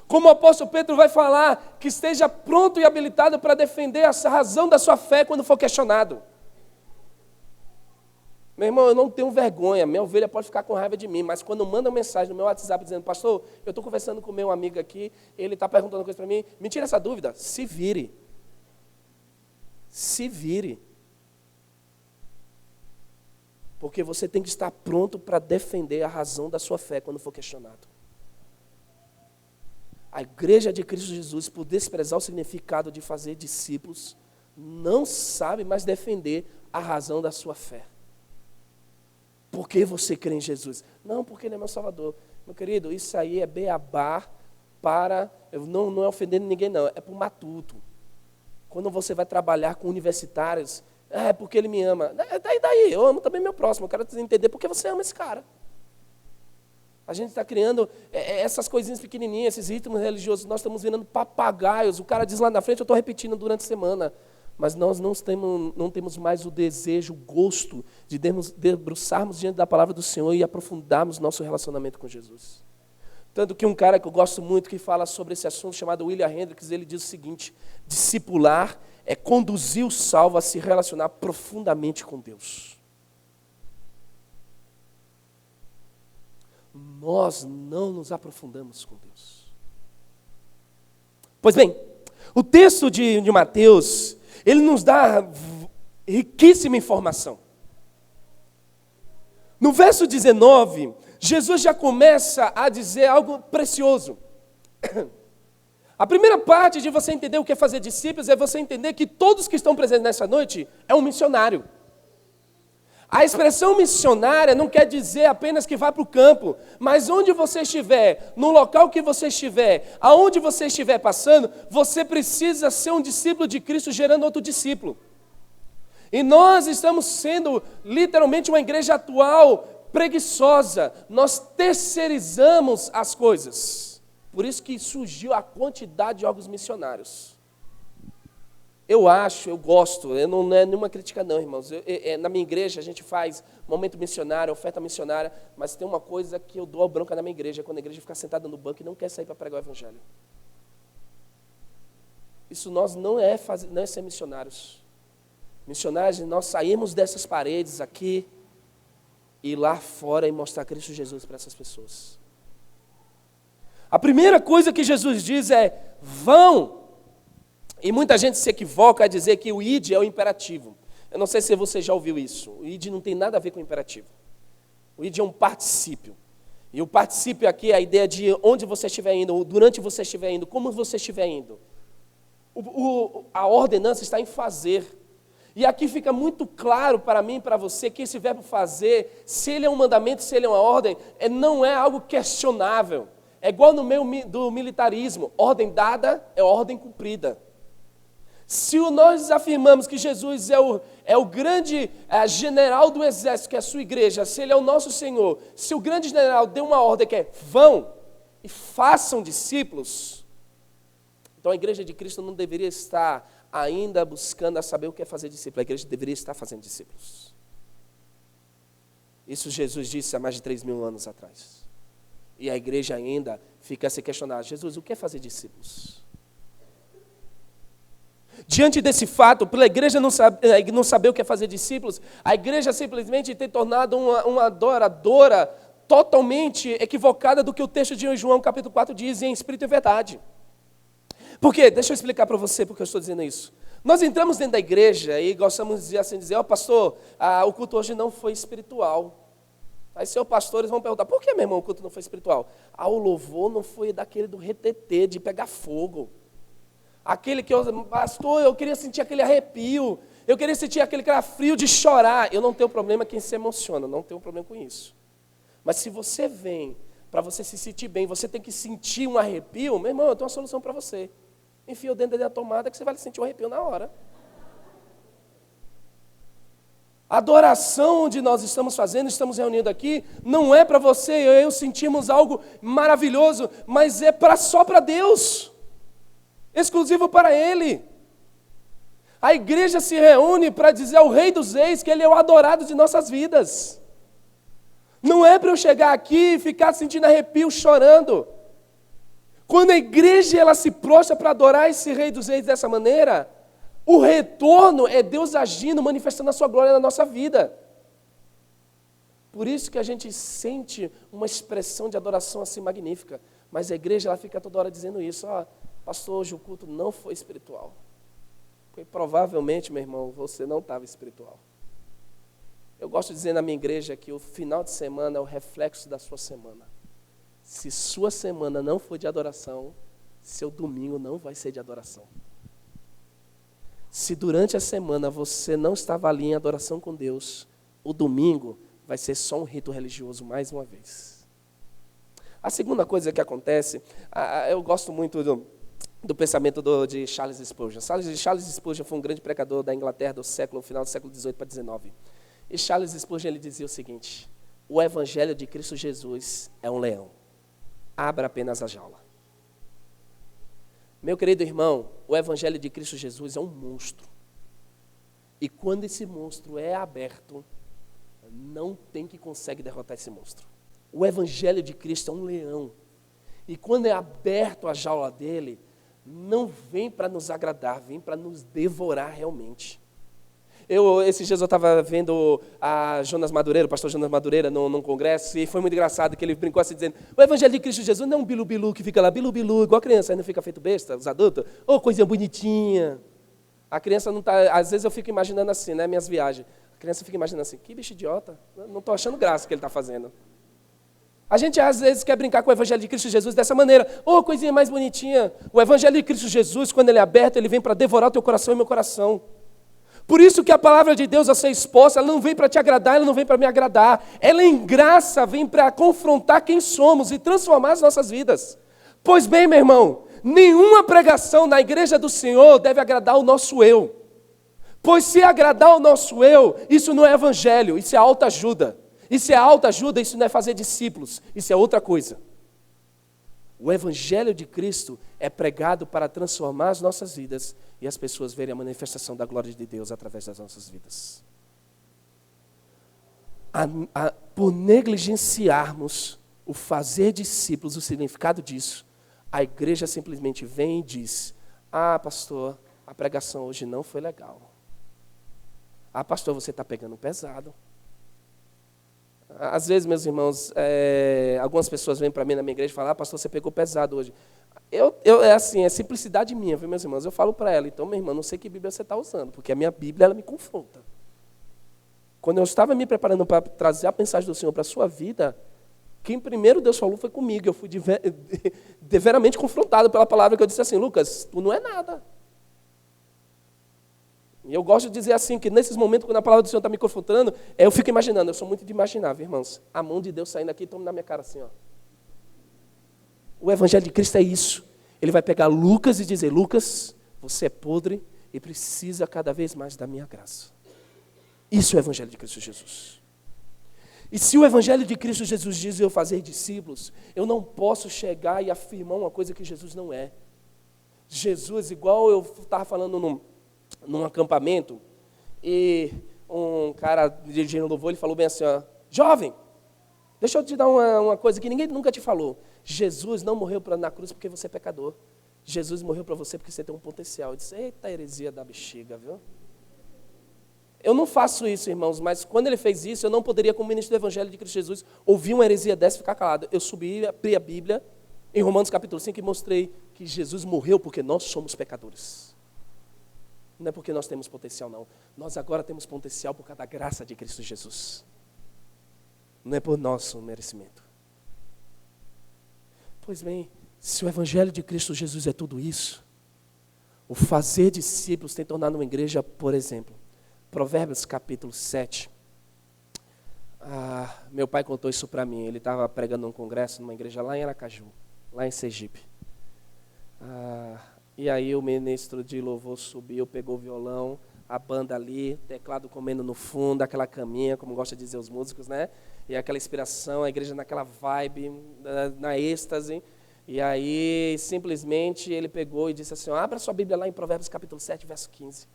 Como o apóstolo Pedro vai falar, que esteja pronto e habilitado para defender a razão da sua fé quando for questionado. Meu irmão, eu não tenho vergonha, minha ovelha pode ficar com raiva de mim, mas quando manda uma mensagem no meu WhatsApp dizendo, pastor, eu estou conversando com o meu amigo aqui, ele está perguntando uma coisa para mim, me tira essa dúvida, se vire. Se vire. Porque você tem que estar pronto para defender a razão da sua fé quando for questionado. A igreja de Cristo Jesus, por desprezar o significado de fazer discípulos, não sabe mais defender a razão da sua fé. Por que você crê em Jesus? Não, porque Ele é meu Salvador. Meu querido, isso aí é beabá para... Não é ofendendo ninguém, não. É para o matuto. Quando você vai trabalhar com universitários, é porque Ele me ama. Daí, eu amo também meu próximo. Eu quero entender por que você ama esse cara. A gente está criando essas coisinhas pequenininhas, esses ritmos religiosos, nós estamos virando papagaios. O cara diz lá na frente, eu estou repetindo durante a semana. Mas nós não temos mais o desejo, o gosto de debruçarmos diante da palavra do Senhor e aprofundarmos nosso relacionamento com Jesus. Tanto que um cara que eu gosto muito, que fala sobre esse assunto, chamado William Hendricks, ele diz o seguinte, discipular é conduzir o salvo a se relacionar profundamente com Deus. Nós não nos aprofundamos com Deus. Pois bem, o texto de Mateus, ele nos dá riquíssima informação. No verso 19, Jesus já começa a dizer algo precioso. A primeira parte de você entender o que é fazer discípulos é você entender que todos que estão presentes nessa noite é um missionário. A expressão missionária não quer dizer apenas que vá para o campo, mas onde você estiver, no local que você estiver, aonde você estiver passando, você precisa ser um discípulo de Cristo gerando outro discípulo. E nós estamos sendo literalmente uma igreja atual, preguiçosa. Nós terceirizamos as coisas. Por isso que surgiu a quantidade de órgãos missionários. Eu gosto, não é nenhuma crítica não, irmãos. Na minha igreja a gente faz momento missionário, oferta missionária, mas tem uma coisa que eu dou a bronca na minha igreja, quando a igreja fica sentada no banco e não quer sair para pregar o evangelho. Isso não é ser missionários. Missionários, nós saímos dessas paredes aqui e ir lá fora e mostrar Cristo Jesus para essas pessoas. A primeira coisa que Jesus diz é, vão. E muita gente se equivoca a dizer que o id é o imperativo. Eu não sei se você já ouviu isso. O id não tem nada a ver com o imperativo. O id é um particípio. E o particípio aqui é a ideia de onde você estiver indo, ou durante você estiver indo, como você estiver indo. A ordenança está em fazer. E aqui fica muito claro para mim e para você que esse verbo fazer, se ele é um mandamento, se ele é uma ordem, não é algo questionável. É igual no meio do militarismo. Ordem dada é ordem cumprida. Se nós afirmamos que Jesus é o grande general do exército, que é a sua igreja, se Ele é o nosso Senhor, se o grande general deu uma ordem que é vão e façam discípulos, então a igreja de Cristo não deveria estar ainda buscando a saber o que é fazer discípulo, a igreja deveria estar fazendo discípulos. Isso Jesus disse há mais de 3.000 anos atrás. E a igreja ainda fica a se questionar, Jesus, o que é fazer discípulos? Diante desse fato, pela igreja não saber o que é fazer discípulos, a igreja simplesmente tem tornado uma adoradora totalmente equivocada do que o texto de João capítulo 4 diz, em espírito e verdade. Por quê? Deixa eu explicar para você porque eu estou dizendo isso. Nós entramos dentro da igreja e gostamos de assim dizer, pastor, o culto hoje não foi espiritual. Aí, senhor pastor, eles vão perguntar, por que, meu irmão, o culto não foi espiritual? O louvor não foi daquele do retetê, de pegar fogo. Aquele que pastor, eu queria sentir aquele arrepio, eu queria sentir aquele calafrio de chorar. Eu não tenho problema quem se emociona, não tenho problema com isso. Mas se você vem para você se sentir bem, você tem que sentir um arrepio, meu irmão, eu tenho uma solução para você. Enfia o dedo da tomada que você vai sentir um arrepio na hora. A adoração onde nós estamos fazendo, estamos reunindo aqui, não é para você e eu sentimos algo maravilhoso, mas é só para Deus, exclusivo para Ele. A igreja se reúne para dizer ao Rei dos Reis que Ele é o adorado de nossas vidas. Não é para eu chegar aqui e ficar sentindo arrepio, chorando. Quando a igreja ela se prostra para adorar esse Rei dos Reis dessa maneira, o retorno é Deus agindo, manifestando a sua glória na nossa vida. Por isso que a gente sente uma expressão de adoração assim magnífica. Mas a igreja ela fica toda hora dizendo isso. Pastor, hoje o culto não foi espiritual. Porque provavelmente, meu irmão, você não estava espiritual. Eu gosto de dizer na minha igreja que o final de semana é o reflexo da sua semana. Se sua semana não for de adoração, seu domingo não vai ser de adoração. Se durante a semana você não estava ali em adoração com Deus, o domingo vai ser só um rito religioso mais uma vez. A segunda coisa que acontece, eu gosto muito do pensamento de Charles Spurgeon. Charles Spurgeon foi um grande pregador da Inglaterra do final do século XVIII para XIX. E Charles Spurgeon ele dizia o seguinte: o evangelho de Cristo Jesus é um leão. Abra apenas a jaula. Meu querido irmão, o evangelho de Cristo Jesus é um monstro. E quando esse monstro é aberto, não tem que consegue derrotar esse monstro. O evangelho de Cristo é um leão. E quando é aberto a jaula dele, não vem para nos agradar, vem para nos devorar realmente. Esses dias eu estava vendo o pastor Jonas Madureira, num congresso, e foi muito engraçado que ele brincou assim, dizendo, o evangelho de Cristo Jesus não é um bilu-bilu que fica lá, bilu-bilu, igual a criança, aí não fica feito besta, os adultos, coisinha bonitinha. A criança não está, às vezes eu fico imaginando assim, né, minhas viagens, a criança fica imaginando assim, que bicho idiota, não estou achando graça o que ele está fazendo. A gente às vezes quer brincar com o evangelho de Cristo Jesus dessa maneira, coisinha mais bonitinha. O evangelho de Cristo Jesus, quando ele é aberto, ele vem para devorar o teu coração e meu coração. Por isso que a palavra de Deus a ser exposta, ela não vem para te agradar, ela não vem para me agradar. Ela em graça vem para confrontar quem somos e transformar as nossas vidas. Pois bem, meu irmão, nenhuma pregação na igreja do Senhor deve agradar o nosso eu. Pois se agradar o nosso eu, isso não é evangelho, isso é autoajuda. Isso é autoajuda, isso não é fazer discípulos, isso é outra coisa. O evangelho de Cristo é pregado para transformar as nossas vidas e as pessoas verem a manifestação da glória de Deus através das nossas vidas. Por negligenciarmos o fazer discípulos, o significado disso, a igreja simplesmente vem e diz, pastor, a pregação hoje não foi legal. Pastor, você está pegando pesado. Às vezes, meus irmãos, algumas pessoas vêm para mim na minha igreja e falam, pastor, você pegou pesado hoje. É simplicidade minha, viu, meus irmãos? Eu falo para ela, então, minha irmã, não sei que Bíblia você está usando, porque a minha Bíblia, ela me confronta. Quando eu estava me preparando para trazer a mensagem do Senhor para a sua vida, quem primeiro Deus falou foi comigo. Eu fui deveramente confrontado pela palavra que eu disse assim, Lucas, tu não é nada. E eu gosto de dizer assim, que nesses momentos, quando a palavra do Senhor está me confrontando, eu fico imaginando, eu sou muito de imaginar, viu, irmãos? A mão de Deus saindo aqui e toma na minha cara assim, ó. O evangelho de Cristo é isso. Ele vai pegar Lucas e dizer, Lucas, você é podre e precisa cada vez mais da minha graça. Isso é o evangelho de Cristo Jesus. E se o evangelho de Cristo Jesus diz eu fazer discípulos, eu não posso chegar e afirmar uma coisa que Jesus não é. Jesus, igual eu estava falando num acampamento, e um cara dirigindo louvor, ele falou bem assim, jovem, deixa eu te dar uma coisa que ninguém nunca te falou. Jesus não morreu na cruz porque você é pecador. Jesus morreu para você porque você tem um potencial. Eu disse, eita heresia da bexiga, viu? Eu não faço isso, irmãos, mas quando ele fez isso, eu não poderia, como ministro do Evangelho de Cristo Jesus, ouvir uma heresia dessa e ficar calado. Eu subi, abri a Bíblia, Em Romanos capítulo 5 eu mostrei que Jesus morreu porque nós somos pecadores. Não é porque nós temos potencial, não. Nós agora temos potencial por causa da graça de Cristo Jesus. Não é por nosso merecimento. Pois bem, se o Evangelho de Cristo Jesus é tudo isso, o fazer discípulos tem tornado uma igreja, por exemplo, Provérbios capítulo 7. Meu pai contou isso para mim. Ele estava pregando num congresso, numa igreja lá em Aracaju, lá em Sergipe. E aí o ministro de louvor subiu, pegou o violão, a banda ali, teclado comendo no fundo, aquela caminha, como gosta de dizer os músicos, né? E aquela inspiração, a igreja naquela vibe, na êxtase. E aí, simplesmente, ele pegou e disse assim, abra sua Bíblia lá em Provérbios capítulo 7, verso 15.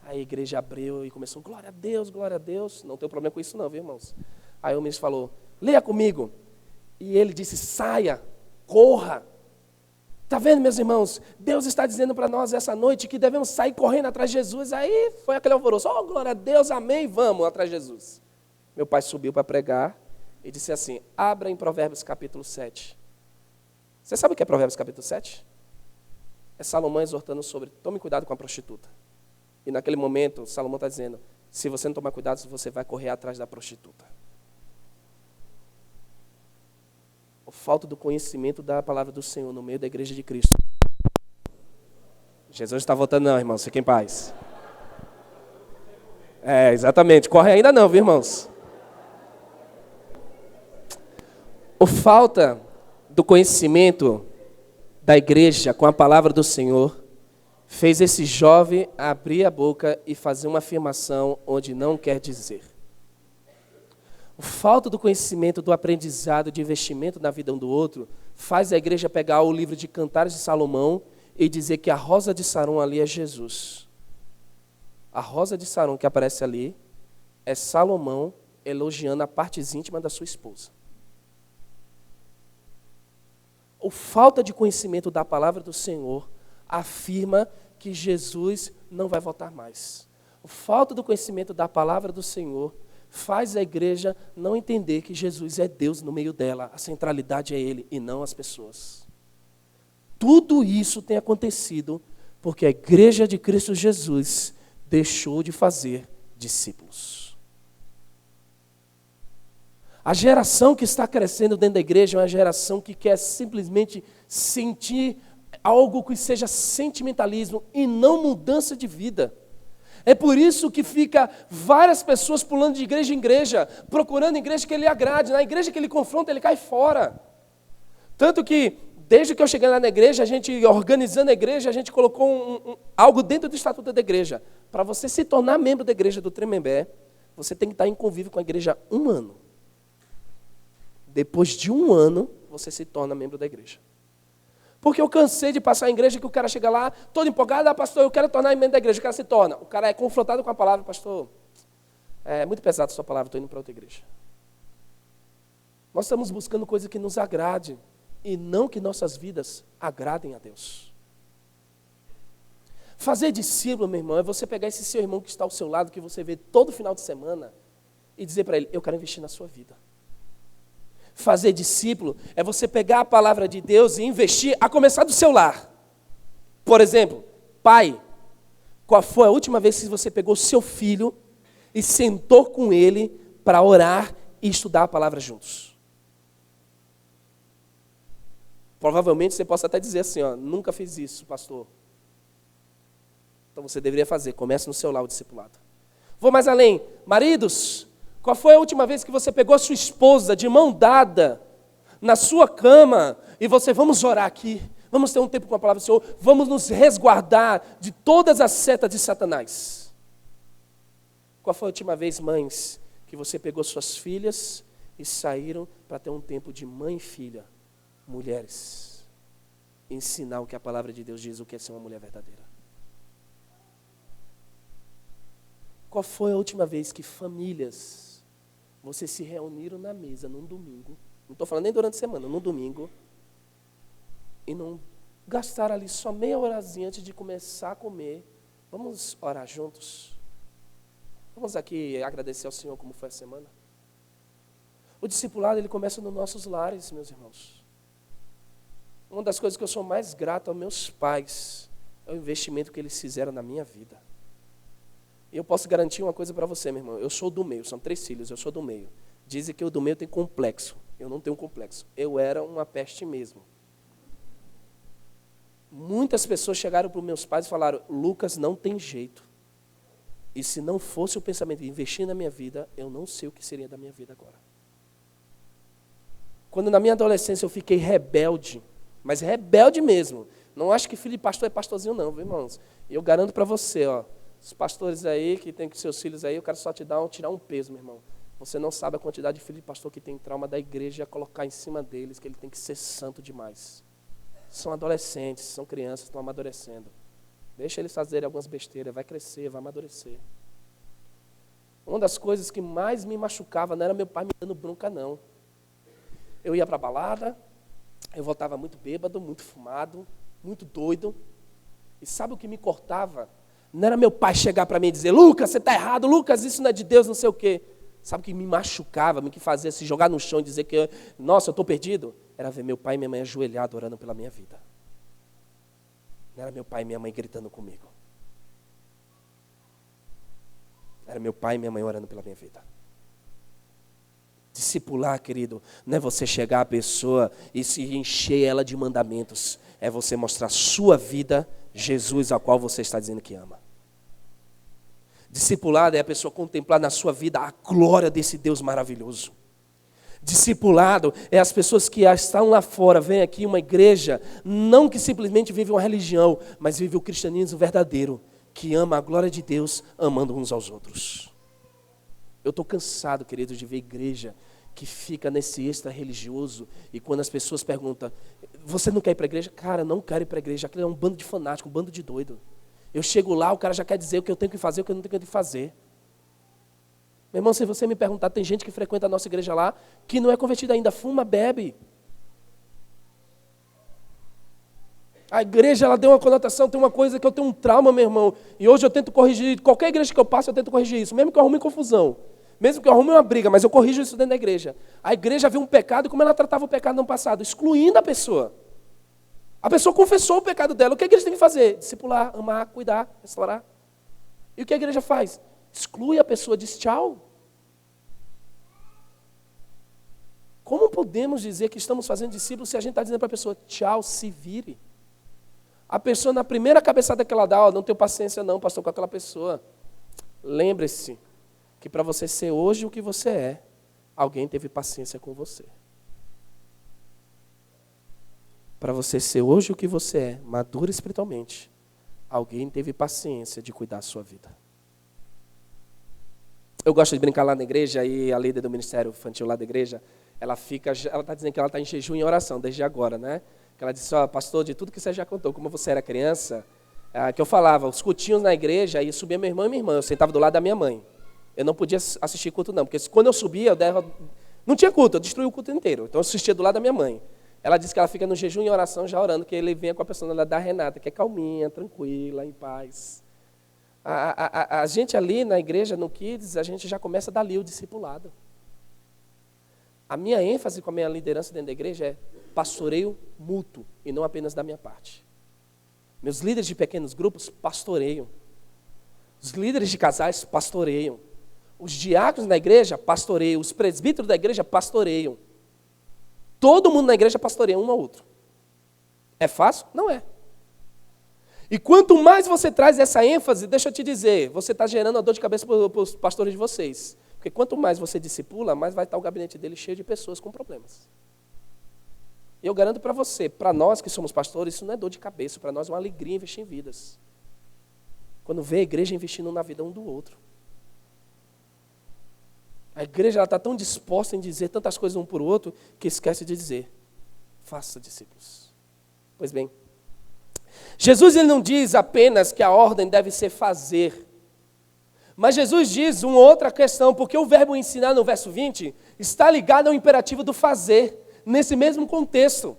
Aí a igreja abriu e começou, glória a Deus, glória a Deus. Não tem problema com isso não, viu, irmãos? Aí o ministro falou, leia comigo. E ele disse, saia, corra. Está vendo, meus irmãos? Deus está dizendo para nós essa noite que devemos sair correndo atrás de Jesus. Aí foi aquele alvoroço. Oh, glória a Deus, amém, vamos atrás de Jesus. Meu pai subiu para pregar e disse assim, abra em Provérbios capítulo 7. Você sabe o que é Provérbios capítulo 7? É Salomão exortando sobre, tome cuidado com a prostituta. E naquele momento, Salomão está dizendo, se você não tomar cuidado, você vai correr atrás da prostituta. A falta do conhecimento da palavra do Senhor no meio da igreja de Cristo. Jesus está voltando não, irmãos, fiquem em paz. Exatamente, corre ainda não, viu, irmãos? A falta do conhecimento da igreja com a palavra do Senhor fez esse jovem abrir a boca e fazer uma afirmação onde não quer dizer. A falta do conhecimento, do aprendizado, de investimento na vida um do outro, faz a igreja pegar o livro de Cantares de Salomão e dizer que a rosa de Saron ali é Jesus. A rosa de Saron que aparece ali é Salomão elogiando a parte íntima da sua esposa. A falta de conhecimento da palavra do Senhor afirma que Jesus não vai voltar mais. A falta do conhecimento da palavra do Senhor faz a igreja não entender que Jesus é Deus no meio dela, a centralidade é Ele e não as pessoas. Tudo isso tem acontecido porque a igreja de Cristo Jesus deixou de fazer discípulos. A geração que está crescendo dentro da igreja é uma geração que quer simplesmente sentir algo que seja sentimentalismo e não mudança de vida. É por isso que fica várias pessoas pulando de igreja em igreja, procurando igreja que ele agrade. Na igreja que ele confronta, ele cai fora. Tanto que, desde que eu cheguei lá na igreja, a gente, organizando a igreja, a gente colocou algo dentro do estatuto da igreja. Para você se tornar membro da igreja do Tremembé, você tem que estar em convívio com a igreja 1 ano. Depois de 1 ano, você se torna membro da igreja. Porque eu cansei de passar em igreja que o cara chega lá, todo empolgado, pastor, eu quero tornar membro da igreja. O cara se torna. O cara é confrontado com a palavra, pastor, é muito pesado a sua palavra, estou indo para outra igreja. Nós estamos buscando coisa que nos agrade e não que nossas vidas agradem a Deus. Fazer discípulo, meu irmão, é você pegar esse seu irmão que está ao seu lado, que você vê todo final de semana, e dizer para ele, eu quero investir na sua vida. Fazer discípulo é você pegar a palavra de Deus e investir, a começar do seu lar. Por exemplo, pai, qual foi a última vez que você pegou seu filho e sentou com ele para orar e estudar a palavra juntos? Provavelmente você possa até dizer assim, nunca fiz isso, pastor. Então você deveria fazer, comece no seu lar o discipulado. Vou mais além, maridos, qual foi a última vez que você pegou a sua esposa de mão dada na sua cama e você, vamos orar aqui, vamos ter um tempo com a palavra do Senhor, vamos nos resguardar de todas as setas de Satanás? Qual foi a última vez, mães, que você pegou suas filhas e saíram para ter um tempo de mãe e filha? Mulheres, ensinar o que a palavra de Deus diz, o que é ser uma mulher verdadeira. Qual foi a última vez que famílias, vocês se reuniram na mesa num domingo, não estou falando nem durante a semana, num domingo, e não gastaram ali só meia horazinha antes de começar a comer, vamos orar juntos? Vamos aqui agradecer ao Senhor como foi a semana? O discipulado, ele começa nos nossos lares, meus irmãos. Uma das coisas que eu sou mais grato aos meus pais é o investimento que eles fizeram na minha vida. E eu posso garantir uma coisa para você, meu irmão. Eu sou do meio, são 3 filhos, eu sou do meio. Dizem que o do meio tem complexo. Eu não tenho complexo. Eu era uma peste mesmo. Muitas pessoas chegaram para os meus pais e falaram: Lucas, não tem jeito. E se não fosse o pensamento de investir na minha vida, eu não sei o que seria da minha vida agora. Quando na minha adolescência eu fiquei rebelde, mas rebelde mesmo. Não acho que filho de pastor é pastorzinho não, viu, irmãos? E eu garanto para você, ó, os pastores aí que tem com seus filhos aí, eu quero só tirar um peso, meu irmão. Você não sabe a quantidade de filho de pastor que tem trauma da igreja e colocar em cima deles, que ele tem que ser santo demais. São adolescentes, são crianças, estão amadurecendo. Deixa eles fazerem algumas besteiras, vai crescer, vai amadurecer. Uma das coisas que mais me machucava não era meu pai me dando bronca, não. Eu ia para a balada, eu voltava muito bêbado, muito fumado, muito doido. E sabe o que me cortava? Não era meu pai chegar para mim e dizer: Lucas, você está errado, Lucas, isso não é de Deus, não sei o quê. Sabe o que me machucava, me que fazia se jogar no chão e dizer que, nossa, eu estou perdido? Era ver meu pai e minha mãe ajoelhados orando pela minha vida. Não era meu pai e minha mãe gritando comigo. Era meu pai e minha mãe orando pela minha vida. Discipular, querido, não é você chegar à pessoa e se encher ela de mandamentos. É você mostrar a sua vida, Jesus, ao qual você está dizendo que ama. Discipulado é a pessoa contemplar na sua vida a glória desse Deus maravilhoso. Discipulado é as pessoas que estão lá fora, vêm aqui uma igreja, não que simplesmente vive uma religião, mas vive o cristianismo verdadeiro, que ama a glória de Deus, amando uns aos outros. Eu estou cansado, querido, de ver igreja que fica nesse extra religioso e quando as pessoas perguntam: você não quer ir para a igreja? Cara, não quero ir para a igreja. Aquilo é um bando de fanático, um bando de doido. Eu chego lá, o cara já quer dizer o que eu tenho que fazer, o que eu não tenho que fazer. Meu irmão, se você me perguntar, tem gente que frequenta a nossa igreja lá, que não é convertida ainda, fuma, bebe. A igreja, ela deu uma conotação, tem uma coisa que eu tenho um trauma, meu irmão, e hoje eu tento corrigir, qualquer igreja que eu passo, eu tento corrigir isso, mesmo que eu arrume confusão, mesmo que eu arrume uma briga, mas eu corrijo isso dentro da igreja. A igreja viu um pecado, como ela tratava o pecado no passado, excluindo a pessoa. A pessoa confessou o pecado dela, o que a igreja tem que fazer? Discipular, amar, cuidar, restaurar. E o que a igreja faz? Exclui a pessoa, diz tchau. Como podemos dizer que estamos fazendo discípulos se a gente está dizendo para a pessoa, tchau, se vire? A pessoa, na primeira cabeçada que ela dá, ó, não tenho paciência não, pastor, com aquela pessoa. Lembre-se que para você ser hoje o que você é, alguém teve paciência com você. Para você ser hoje o que você é, maduro espiritualmente, alguém teve paciência de cuidar da sua vida. Eu gosto de brincar lá na igreja, e a líder do ministério infantil lá da igreja, ela está dizendo que ela está em jejum e oração desde agora, né? Que ela disse: ó, pastor, de tudo que você já contou, como você era criança, que eu falava, os cultinhos na igreja, aí subia meu irmão e minha irmã, eu sentava do lado da minha mãe. Eu não podia assistir culto não, porque quando eu subia, não tinha culto, eu destruía o culto inteiro, então eu assistia do lado da minha mãe. Ela disse que ela fica no jejum e oração já orando, que ele venha com a personalidade da Renata, que é calminha, tranquila, em paz. A gente ali na igreja, no Kids, a gente já começa dali o discipulado. A minha ênfase com a minha liderança dentro da igreja é pastoreio mútuo e não apenas da minha parte. Meus líderes de pequenos grupos pastoreiam. Os líderes de casais pastoreiam. Os diáconos da igreja pastoreiam. Os presbíteros da igreja pastoreiam. Todo mundo na igreja pastoreia um ao outro. É fácil? Não é. E quanto mais você traz essa ênfase, deixa eu te dizer, você está gerando uma dor de cabeça para os pastores de vocês. Porque quanto mais você discipula, mais vai estar o gabinete dele cheio de pessoas com problemas. E eu garanto para você, para nós que somos pastores, isso não é dor de cabeça, para nós é uma alegria investir em vidas. Quando vê a igreja investindo na vida um do outro. A igreja está tão disposta em dizer tantas coisas um por outro, que esquece de dizer, faça discípulos. Pois bem, Jesus ele não diz apenas que a ordem deve ser fazer, mas Jesus diz uma outra questão, porque o verbo ensinar no verso 20 está ligado ao imperativo do fazer, nesse mesmo contexto.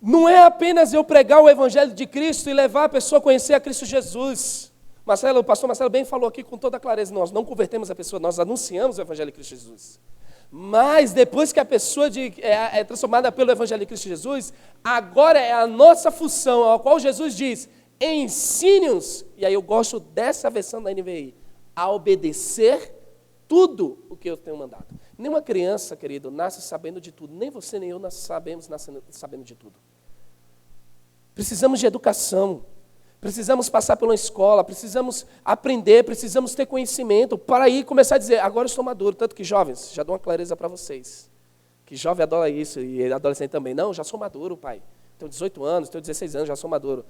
Não é apenas eu pregar o evangelho de Cristo e levar a pessoa a conhecer a Cristo Jesus. O pastor Marcelo bem falou aqui com toda clareza, nós não convertemos a pessoa, nós anunciamos o evangelho de Cristo Jesus. Mas depois que a pessoa é transformada pelo Evangelho de Cristo Jesus, agora é a nossa função, ao qual Jesus diz, ensine-os, e aí eu gosto dessa versão da NVI, a obedecer tudo o que eu tenho mandado. Nenhuma criança, querido, nasce sabendo de tudo, nem você nem eu nascemos sabendo de tudo. Precisamos de educação, precisamos passar pela escola, precisamos aprender, precisamos ter conhecimento para aí começar a dizer, agora eu estou maduro. Tanto que jovens, já dou uma clareza para vocês, que jovem adora isso e adolescente também. Não, já sou maduro, pai. Tenho 18 anos, tenho 16 anos, já sou maduro.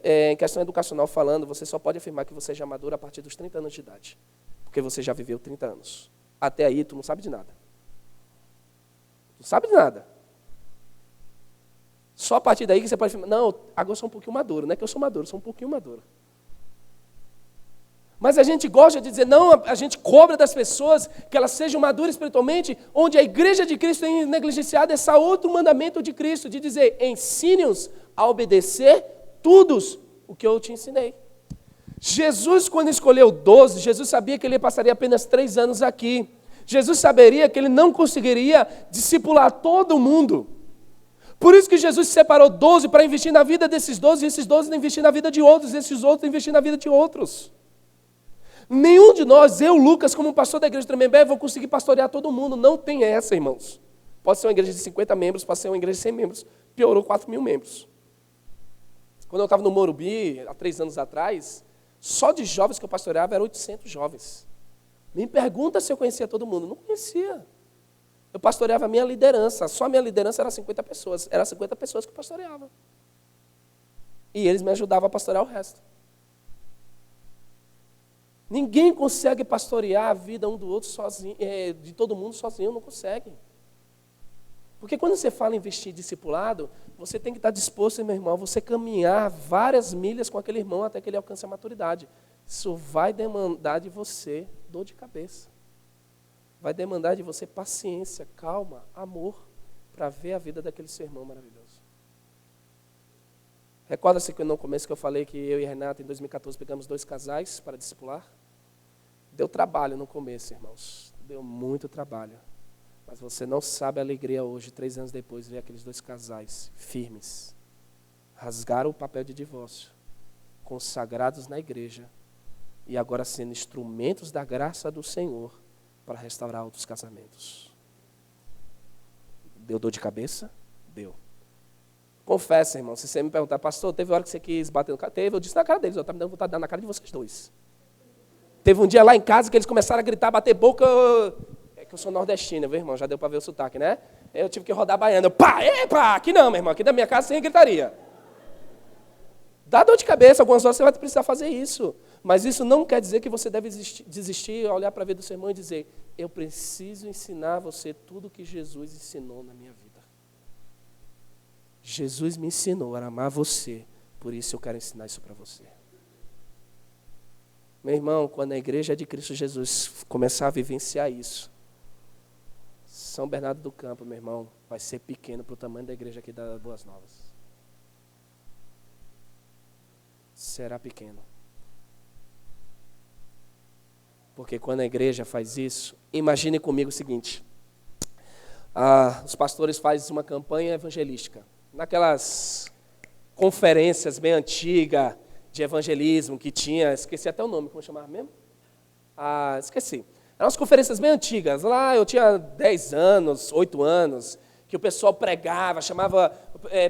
Em questão educacional falando, você só pode afirmar que você já é maduro a partir dos 30 anos de idade. Porque você já viveu 30 anos. Até aí, tu não sabe de nada. Não sabe de nada. Só a partir daí que você pode afirmar, não, agora eu sou um pouquinho maduro. Não é que eu sou maduro, eu sou um pouquinho maduro. Mas a gente gosta de dizer, não, a gente cobra das pessoas que elas sejam maduras espiritualmente, onde a igreja de Cristo tem negligenciado esse outro mandamento de Cristo, de dizer, ensine-os a obedecer tudo o que eu te ensinei. Jesus, quando escolheu 12, Jesus sabia que ele passaria apenas 3 anos aqui. Jesus saberia que ele não conseguiria discipular todo mundo. Por isso que Jesus separou 12 para investir na vida desses 12, e esses 12 investir na vida de outros, e esses outros investir na vida de outros. Nenhum de nós, eu, Lucas, como pastor da igreja de Tremembé, vou conseguir pastorear todo mundo. Não tem essa, irmãos. Pode ser uma igreja de 50 membros, pode ser uma igreja de 100 membros. Piorou 4.000 membros. Quando eu estava no Morumbi, há 3 anos atrás, só de jovens que eu pastoreava eram 800 jovens. Me pergunta se eu conhecia todo mundo. Não conhecia. Eu pastoreava a minha liderança. Só a minha liderança era 50 pessoas. Era 50 pessoas que eu pastoreava. E eles me ajudavam a pastorear o resto. Ninguém consegue pastorear a vida um do outro sozinho, de todo mundo sozinho, não consegue. Porque quando você fala em investir em discipulado, você tem que estar disposto, meu irmão, a você caminhar várias milhas com aquele irmão até que ele alcance a maturidade. Isso vai demandar de você dor de cabeça. Vai demandar de você paciência, calma, amor, para ver a vida daquele seu irmão maravilhoso. Recorda-se que no começo que eu falei que eu e a Renata, em 2014, pegamos 2 casais para discipular? Deu trabalho no começo, irmãos. Deu muito trabalho. Mas você não sabe a alegria hoje, 3 anos depois, ver aqueles 2 casais firmes. Rasgaram o papel de divórcio, consagrados na igreja, e agora sendo instrumentos da graça do Senhor para restaurar outros casamentos. Deu dor de cabeça? Deu. Confessa, irmão, se você me perguntar, pastor, teve hora que você quis bater no cara? Teve, eu disse na cara deles, eu estava me dando vontade de dar na cara de vocês 2. Teve um dia lá em casa que eles começaram a gritar, bater boca. É que eu sou nordestino, viu, irmão? Já deu para ver o sotaque, né? Eu tive que rodar baiano. Pá, epa, aqui não, meu irmão, aqui da minha casa sem gritaria. Dá dor de cabeça, algumas horas você vai precisar fazer isso. Mas isso não quer dizer que você deve desistir, olhar para a vida do seu irmão e dizer, eu preciso ensinar você tudo o que Jesus ensinou na minha vida. Jesus me ensinou a amar você, por isso eu quero ensinar isso para você. Meu irmão, quando a igreja de Cristo Jesus começar a vivenciar isso, São Bernardo do Campo, meu irmão, vai ser pequeno para o tamanho da igreja aqui da Boas Novas. Será pequeno. Porque quando a igreja faz isso, imagine comigo o seguinte, os pastores fazem uma campanha evangelística, naquelas conferências bem antigas de evangelismo que tinha, esqueci até o nome, como chamava mesmo? Esqueci. Eram umas conferências bem antigas, lá eu tinha 10 anos, 8 anos, que o pessoal pregava, chamava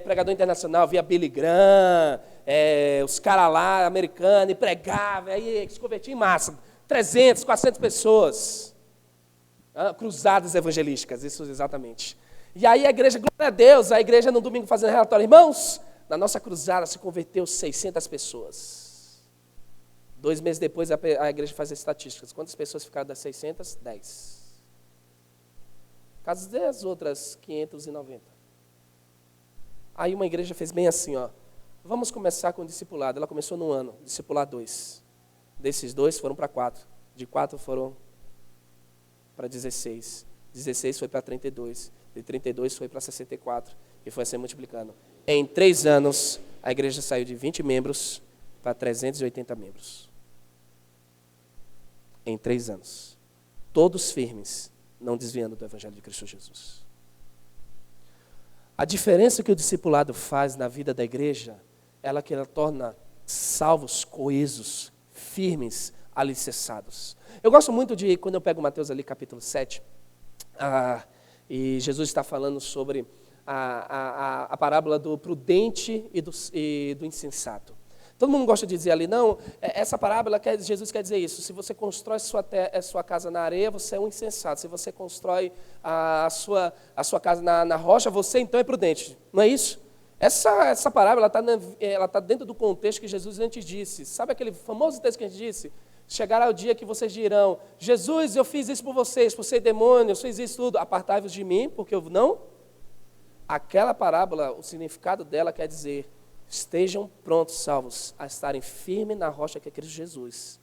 pregador internacional, via Billy Graham, os caras lá, americanos, e pregava, aí se convertia em massa, 300, 400 pessoas, cruzadas evangelísticas, isso exatamente. E aí a igreja, glória a Deus, a igreja no domingo fazendo relatório, irmãos, na nossa cruzada se converteu 600 pessoas. 2 meses depois a igreja faz as estatísticas. Quantas pessoas ficaram das 600? 10. Cadê as outras 590? Aí uma igreja fez bem assim, ó. Vamos começar com o discipulado. Ela começou no ano, discipular 2. Desses 2 foram para 4. De 4 foram para 16. 16 foi para 32. De 32 foi para 64. E foi assim multiplicando. Em 3 anos, a igreja saiu de 20 membros para 380 membros. Em 3 anos. Todos firmes, não desviando do Evangelho de Cristo Jesus. A diferença que o discipulado faz na vida da igreja, ela torna salvos, coesos, firmes, alicerçados. Eu gosto muito de, quando eu pego Mateus ali, capítulo 7, e Jesus está falando sobre a parábola do prudente e do insensato. Todo mundo gosta de dizer ali, não, essa parábola, Jesus quer dizer isso, se você constrói sua casa na areia, você é um insensato, se você constrói a sua casa na rocha, você então é prudente, não é isso? Essa parábola ela tá dentro do contexto que Jesus antes disse, sabe aquele famoso texto que a gente disse? Chegará o dia que vocês dirão, Jesus, eu fiz isso por vocês, por ser demônio, eu fiz isso tudo, apartai-vos de mim, porque eu não... Aquela parábola, o significado dela quer dizer, estejam prontos, salvos, a estarem firmes na rocha que é Cristo Jesus.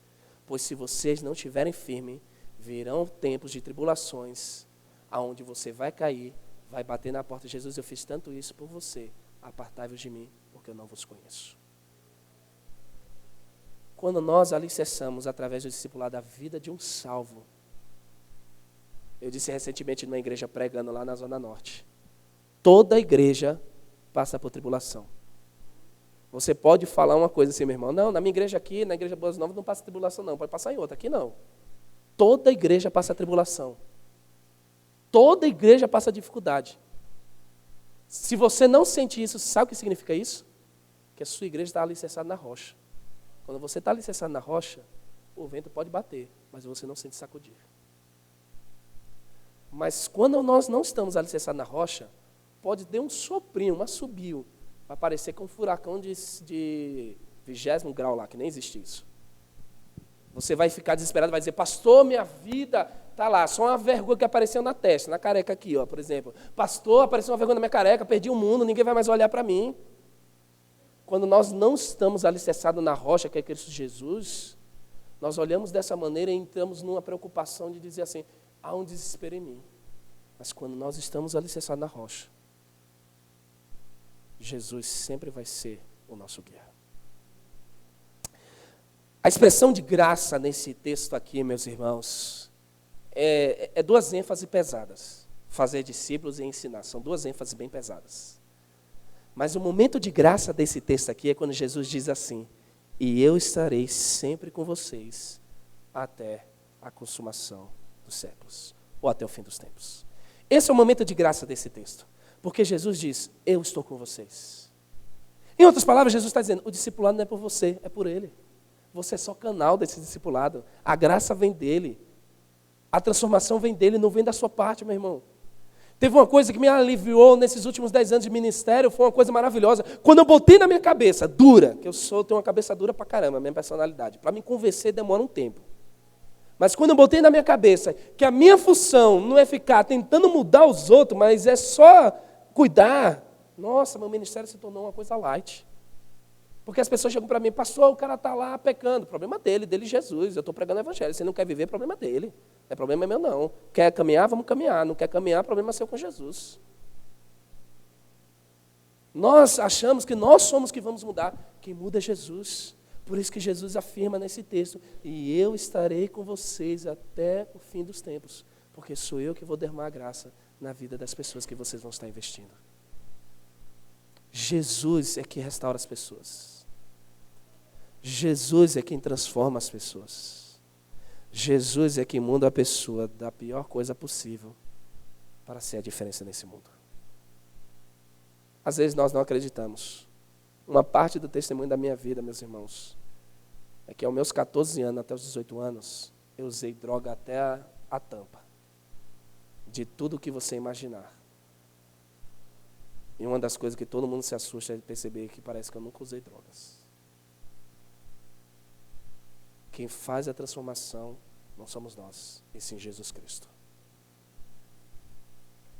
Pois se vocês não estiverem firmes, virão tempos de tribulações, aonde você vai cair, vai bater na porta de Jesus, eu fiz tanto isso por você, apartai-vos de mim, porque eu não vos conheço. Quando nós alicerçamos através do discipulado a vida de um salvo, eu disse recentemente numa igreja pregando lá na Zona Norte, toda igreja passa por tribulação. Você pode falar uma coisa assim, meu irmão, não, na minha igreja aqui, na igreja Boas Novas, não passa tribulação não, pode passar em outra, aqui não. Toda igreja passa tribulação. Toda igreja passa dificuldade. Se você não sente isso, sabe o que significa isso? Que a sua igreja está alicerçada na rocha. Quando você está alicerçado na rocha, o vento pode bater, mas você não sente sacudir. Mas quando nós não estamos alicerçados na rocha, pode ter um soprinho, um assobio, vai parecer que um furacão de 20º grau lá, que nem existe isso. Você vai ficar desesperado, vai dizer, pastor, minha vida está lá, só uma vergonha que apareceu na testa, na careca aqui, ó, por exemplo. Pastor, apareceu uma vergonha na minha careca, perdi o mundo, ninguém vai mais olhar para mim. Quando nós não estamos alicerçados na rocha, que é Cristo Jesus, nós olhamos dessa maneira e entramos numa preocupação de dizer assim, há um desespero em mim. Mas quando nós estamos alicerçados na rocha, Jesus sempre vai ser o nosso guia. A expressão de graça nesse texto aqui, meus irmãos, é duas ênfases pesadas. Fazer discípulos e ensinar, são duas ênfases bem pesadas. Mas o momento de graça desse texto aqui é quando Jesus diz assim, e eu estarei sempre com vocês até a consumação dos séculos, ou até o fim dos tempos. Esse é o momento de graça desse texto. Porque Jesus diz, eu estou com vocês. Em outras palavras, Jesus está dizendo, o discipulado não é por você, é por Ele. Você é só canal desse discipulado. A graça vem dEle. A transformação vem dEle, não vem da sua parte, meu irmão. Teve uma coisa que me aliviou nesses últimos 10 anos de ministério, foi uma coisa maravilhosa. Quando eu botei na minha cabeça, dura, que tenho uma cabeça dura pra caramba, a minha personalidade. Para me convencer demora um tempo. Mas quando eu botei na minha cabeça que a minha função não é ficar tentando mudar os outros, mas é só cuidar, nossa, meu ministério se tornou uma coisa light. Porque as pessoas chegam para mim, pastor, o cara está lá pecando. Problema dele Jesus. Eu estou pregando o evangelho. Se ele não quer viver, problema dele. Não é problema meu, não. Quer caminhar, vamos caminhar. Não quer caminhar, problema seu com Jesus. Nós achamos que nós somos que vamos mudar. Quem muda é Jesus. Por isso que Jesus afirma nesse texto, e eu estarei com vocês até o fim dos tempos. Porque sou eu que vou derramar a graça na vida das pessoas que vocês vão estar investindo. Jesus é que restaura as pessoas. Jesus é quem transforma as pessoas. Jesus é quem muda a pessoa da pior coisa possível para ser a diferença nesse mundo. Às vezes nós não acreditamos. Uma parte do testemunho da minha vida, meus irmãos, é que aos meus 14 anos, até os 18 anos, eu usei droga até a tampa. De tudo que você imaginar. E uma das coisas que todo mundo se assusta é perceber que parece que eu nunca usei drogas. Quem faz a transformação não somos nós, e sim Jesus Cristo.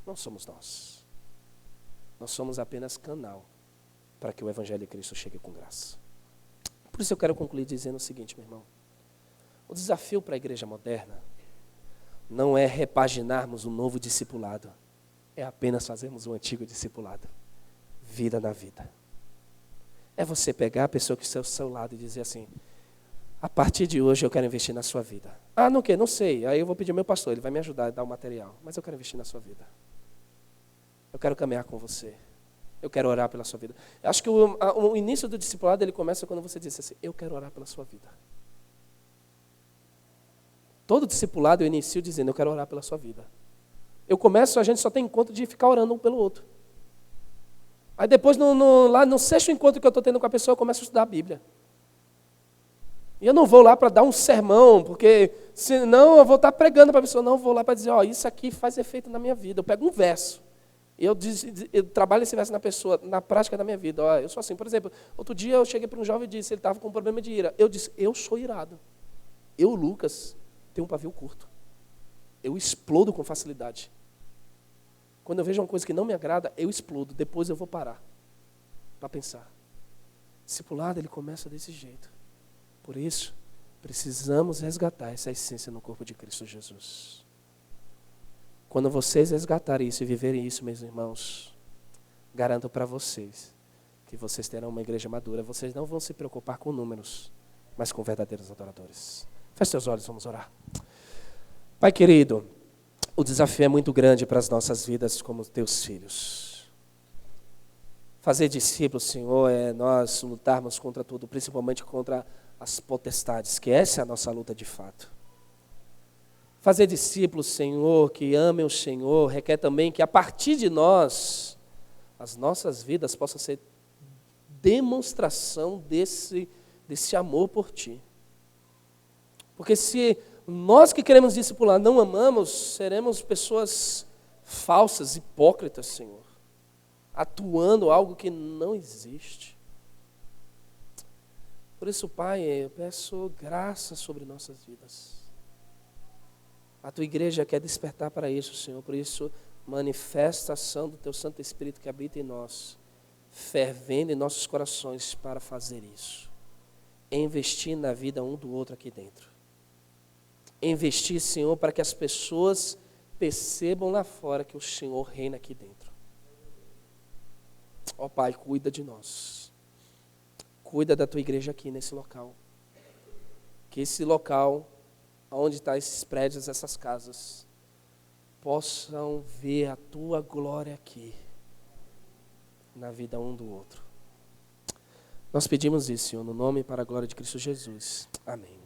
Não somos nós. Nós somos apenas canal para que o Evangelho de Cristo chegue com graça. Por isso eu quero concluir dizendo o seguinte, meu irmão. O desafio para a igreja moderna não é repaginarmos um novo discipulado, é apenas fazermos o antigo discipulado, vida na vida. É você pegar a pessoa que está ao seu lado e dizer assim, A partir de hoje eu quero investir na sua vida. Ah, no quê? Não sei. Aí eu vou pedir ao meu pastor, ele vai me ajudar a dar o material. Mas eu quero investir na sua vida. Eu quero caminhar com você. Eu quero orar pela sua vida. Eu acho que o início do discipulado ele começa quando você diz assim, eu quero orar pela sua vida. Todo discipulado eu inicio dizendo, eu quero orar pela sua vida. Eu começo, a gente só tem encontro de ficar orando um pelo outro. Aí depois, lá no sexto encontro que eu estou tendo com a pessoa, eu começo a estudar a Bíblia. E eu não vou lá para dar um sermão, porque senão eu vou estar pregando para a pessoa. Não, eu vou lá para dizer, ó, isso aqui faz efeito na minha vida. Eu pego um verso, e eu trabalho esse verso na pessoa, na prática da minha vida. Ó, eu sou assim, por exemplo, outro dia eu cheguei para um jovem e disse, ele estava com um problema de ira. Eu disse, eu sou irado. Eu, Lucas, tenho um pavio curto. Eu explodo com facilidade. Quando eu vejo uma coisa que não me agrada, eu explodo. Depois eu vou parar para pensar. Discipulado, ele começa desse jeito. Por isso, precisamos resgatar essa essência no corpo de Cristo Jesus. Quando vocês resgatarem isso e viverem isso, meus irmãos, garanto para vocês que vocês terão uma igreja madura. Vocês não vão se preocupar com números, mas com verdadeiros adoradores. Feche seus olhos, vamos orar. Pai querido, o desafio é muito grande para as nossas vidas como teus filhos. Fazer discípulos, Senhor, é nós lutarmos contra tudo, principalmente contra as potestades, que essa é a nossa luta de fato. Fazer discípulos, Senhor, que amem o Senhor, requer também que a partir de nós, as nossas vidas possam ser demonstração desse amor por Ti. Porque se nós que queremos discipular não amamos, seremos pessoas falsas, hipócritas, Senhor, atuando algo que não existe. Por isso, Pai, eu peço graça sobre nossas vidas. A Tua igreja quer despertar para isso, Senhor, por isso, manifestação do Teu Santo Espírito que habita em nós, fervendo em nossos corações para fazer isso. Investir na vida um do outro aqui dentro. Investir, Senhor, para que as pessoas percebam lá fora que o Senhor reina aqui dentro. Ó Pai, cuida de nós. Cuida da Tua igreja aqui nesse local. Que esse local, onde estão esses prédios, essas casas, possam ver a Tua glória aqui, na vida um do outro. Nós pedimos isso, Senhor, no nome e para a glória de Cristo Jesus. Amém.